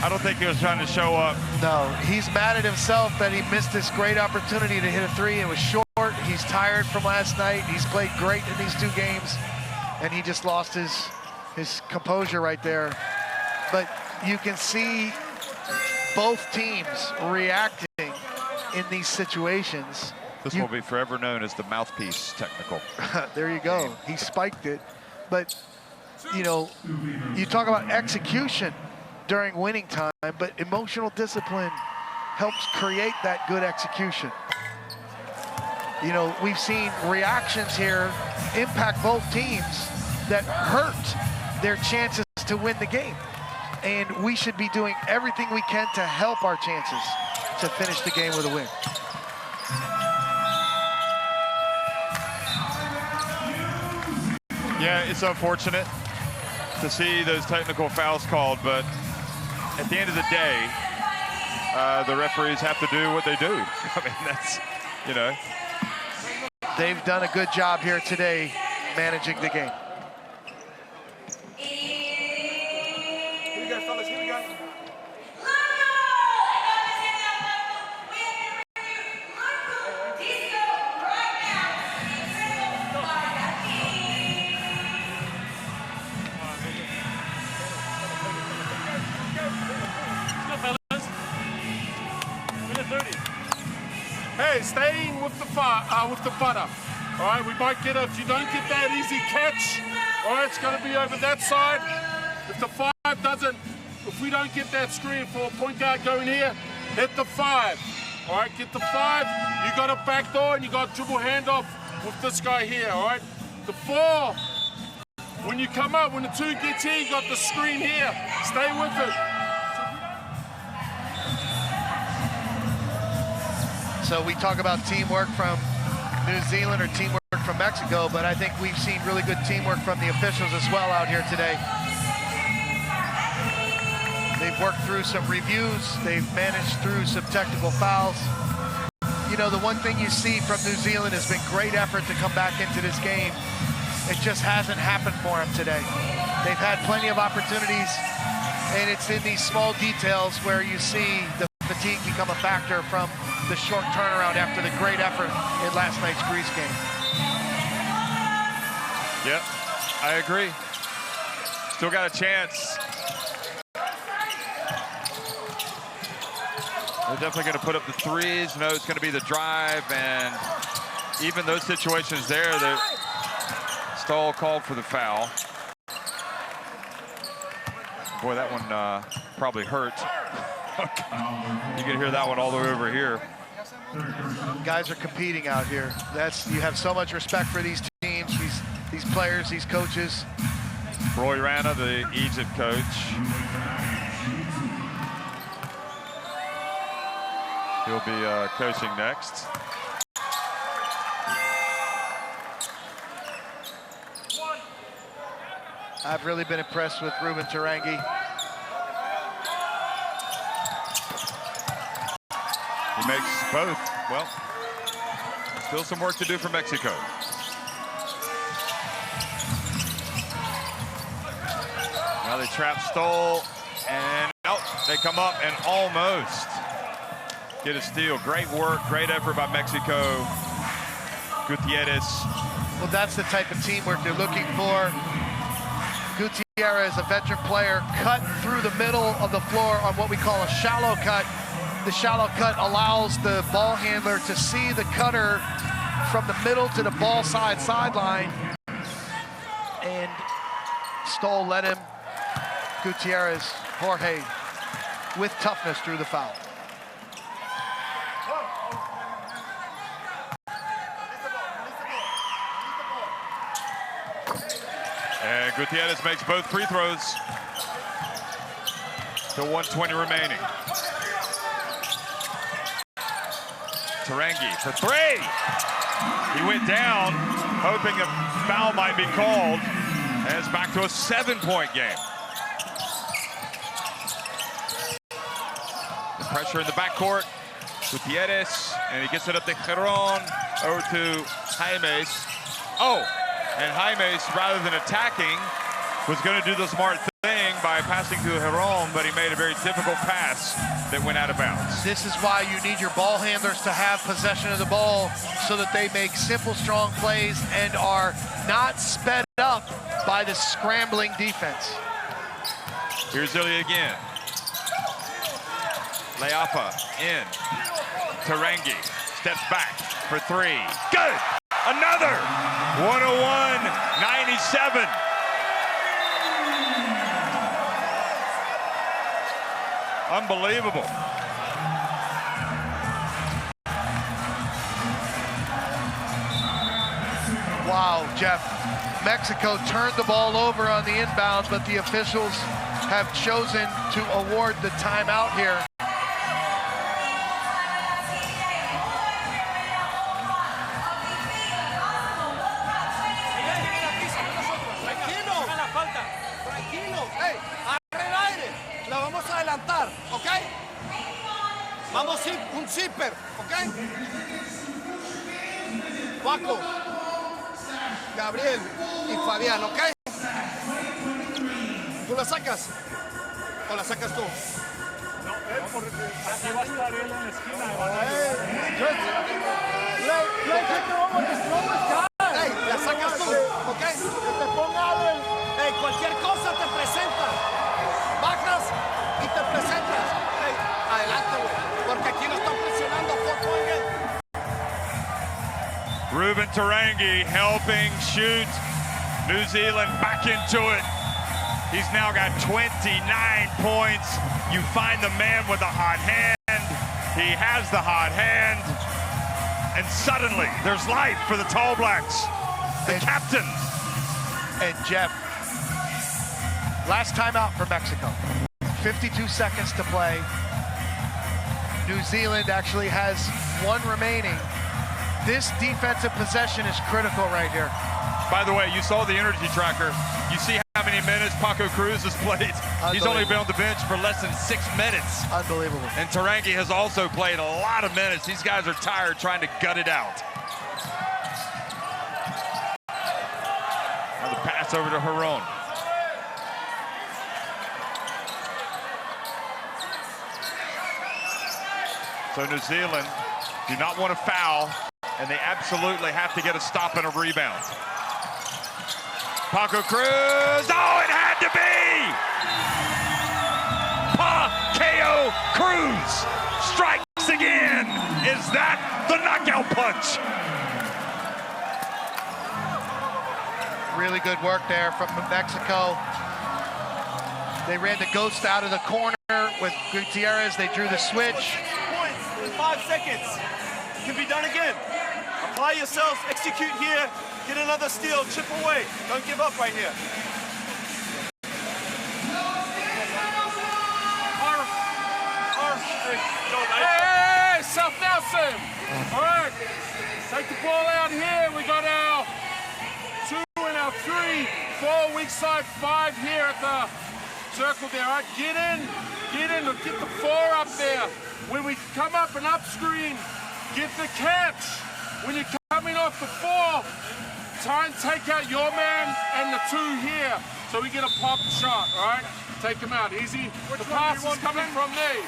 I don't think he was trying to show up. No, he's mad at himself that he missed this great opportunity to hit a three. It was short. He's tired from last night. He's played great in these 2 games, and he just lost his composure right there. But you can see both teams reacting in these situations. This will be forever known as the mouthpiece technical. There you go. He spiked it. But, you know, you talk about execution during winning time, but emotional discipline helps create that good execution. You know, we've seen reactions here impact both teams that hurt their chances to win the game. And we should be doing everything we can to help our chances to finish the game with a win. Yeah, it's unfortunate to see those technical fouls called, but at the end of the day, the referees have to do what they do. I mean, that's, you know. They've done a good job here today managing the game. Here we go, fellas, here we go. Hey, staying with the butter. All right, we might get if you don't get that easy catch, all right, it's going to be over that side. If the 5 doesn't, if we don't get that screen for a point guard going here, hit the 5. All right, get the 5. You got a back door and you got dribble handoff with this guy here. All right, the 4. When you come up, when the 2 gets here, you got the screen here. Stay with it. So we talk about teamwork from New Zealand or teamwork from Mexico, but I think we've seen really good teamwork from the officials as well out here today. They've worked through some reviews. They've managed through some technical fouls. You know, the one thing you see from New Zealand has been great effort to come back into this game. It just hasn't happened for them today. They've had plenty of opportunities, and it's in these small details where you see the fatigue become a factor from the short turnaround after the great effort in last night's Greece game. Yep, I agree. Still got a chance. They're definitely going to put up the threes. No, it's going to be the drive, and even those situations there, Stoll called for the foul. Boy, that one probably hurt. You can hear that one all the way over here. Guys are competing out here. You have so much respect for these teams, these players, these coaches. Roy Rana, the Egypt coach. He'll be coaching next. I've really been impressed with Ruben Tarangi. He makes both. Well, still some work to do for Mexico. Now they trap Stoll, and they come up and almost get a steal. Great work, great effort by Mexico. Gutierrez. Well, that's the type of teamwork they're looking for. Gutierrez, a veteran player, cut through the middle of the floor on what we call a shallow cut. The shallow cut allows the ball handler to see the cutter from the middle to the ball sideline. And Stoll let him. Gutierrez Jorge with toughness drew the foul. And Gutierrez makes both free throws. Still 1:20 remaining. Tarangi for three. He went down, hoping a foul might be called. And it's back to a 7-point game. The pressure in the backcourt. Gutierrez, and he gets it up to Giron, over to Jaimes. Oh, and Jaimes, rather than attacking, was going to do the smart thing by passing to Giron, but he made a very difficult pass that went out of bounds. This is why you need your ball handlers to have possession of the ball so that they make simple, strong plays and are not sped up by the scrambling defense. Here's Ilya again. Leafa in. Tarangi steps back for three. Good! Another! 101-97. Unbelievable. Wow, Jeff. Mexico turned the ball over on the inbound, but the officials have chosen to award the timeout here. ¿Ok? Vamos un zipper, ¿ok? Paco, Gabriel y Fabián, ¿ok? ¿Tú la sacas? ¿O la sacas tú? No, porque así va a estar él en la esquina. Hey, la sacas tú, ¿ok? Que te ponga Allen. Hey, cualquier cosa te presenta. Bajas y te presentas. Hey, adelante, güey. Porque aquí no están presionando a Fort Wayne. Ruben Tarangi helping shoot New Zealand back into it. He's now got 29 points. You find the man with the hot hand. He has the hot hand. And suddenly, there's life for the Tall Blacks. The captain. And Jeff, last time out for Mexico. 52 seconds to play. New Zealand actually has one remaining. This defensive possession is critical right here. By the way, you saw the energy tracker. You see how many minutes Paco Cruz has played. He's only been on the bench for less than 6 minutes. Unbelievable. And Tarangi has also played a lot of minutes. These guys are tired trying to gut it out. Now the pass over to Giron. So New Zealand do not want to foul, and they absolutely have to get a stop and a rebound. Paco Cruz, oh, it had to be! Paco Cruz strikes again. Is that the knockout punch? Really good work there from Mexico. They ran the ghost out of the corner with Gutierrez. They drew the switch. In 5 seconds. It can be done again. Apply yourselves, execute here, get another steal, chip away. Don't give up right here. Hey, South Nelson. All right, take the ball out here. We got our 2 and our 3, 4 weak side, 5 here at the circle there. All right, get in, or get the 4 up there. When we come up and up screen, get the catch. When you're coming off the 4, try and take out your man and the 2 here, so we get a pop shot, all right? Take him out, easy. The pass is coming from me.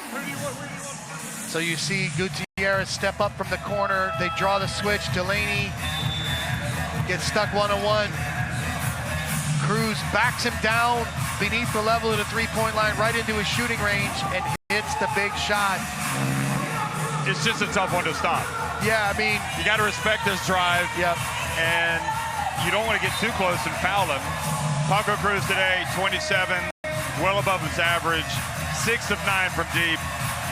So you see Gutierrez step up from the corner. They draw the switch. Delaney gets stuck one-on-one. Cruz backs him down beneath the level of the three-point line, right into his shooting range, and hits the big shot. It's just a tough one to stop. Yeah, I mean, you got to respect his drive. Yep. And you don't want to get too close and foul him. Paco Cruz today, 27, well above his average, 6 of 9 from deep.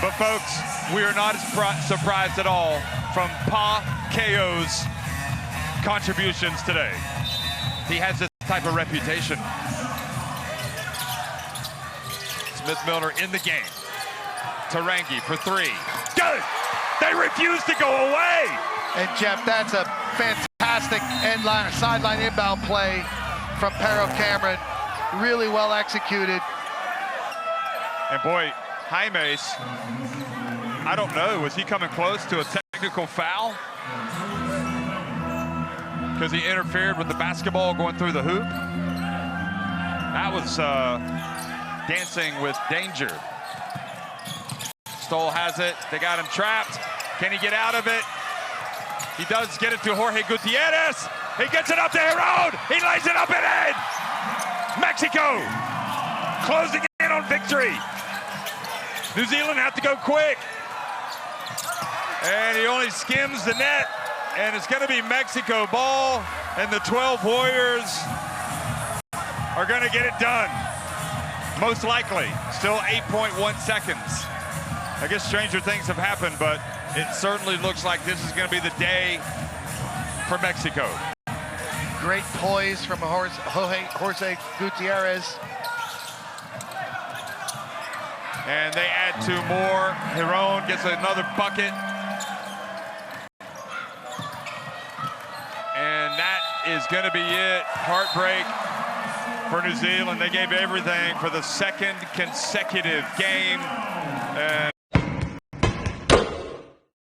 But folks, we are not surprised at all from Pa KO's contributions today. He has this type of reputation. Smith-Milner in the game. Tarangi for 3. Good! They refuse to go away! And Jeff, that's a fantastic end-line or sideline inbound play from Pero Cameron. Really well executed. And boy, Jaimes, I don't know, was he coming close to a technical foul? Because he interfered with the basketball going through the hoop. That was dancing with danger. Stoll has it, they got him trapped. Can he get out of it? He does get it to Jorge Gutierrez. He gets it up to Herod. He lays it up and in. Mexico closing in on victory. New Zealand have to go quick. And he only skims the net. And it's going to be Mexico ball. And the 12 Warriors are going to get it done. Most likely. Still 8.1 seconds. I guess stranger things have happened, but it certainly looks like this is going to be the day for Mexico. Great poise from Jorge Gutierrez. And they add 2 more. Heron gets another bucket. And that is going to be it. Heartbreak for New Zealand. They gave everything for the 2nd consecutive game. And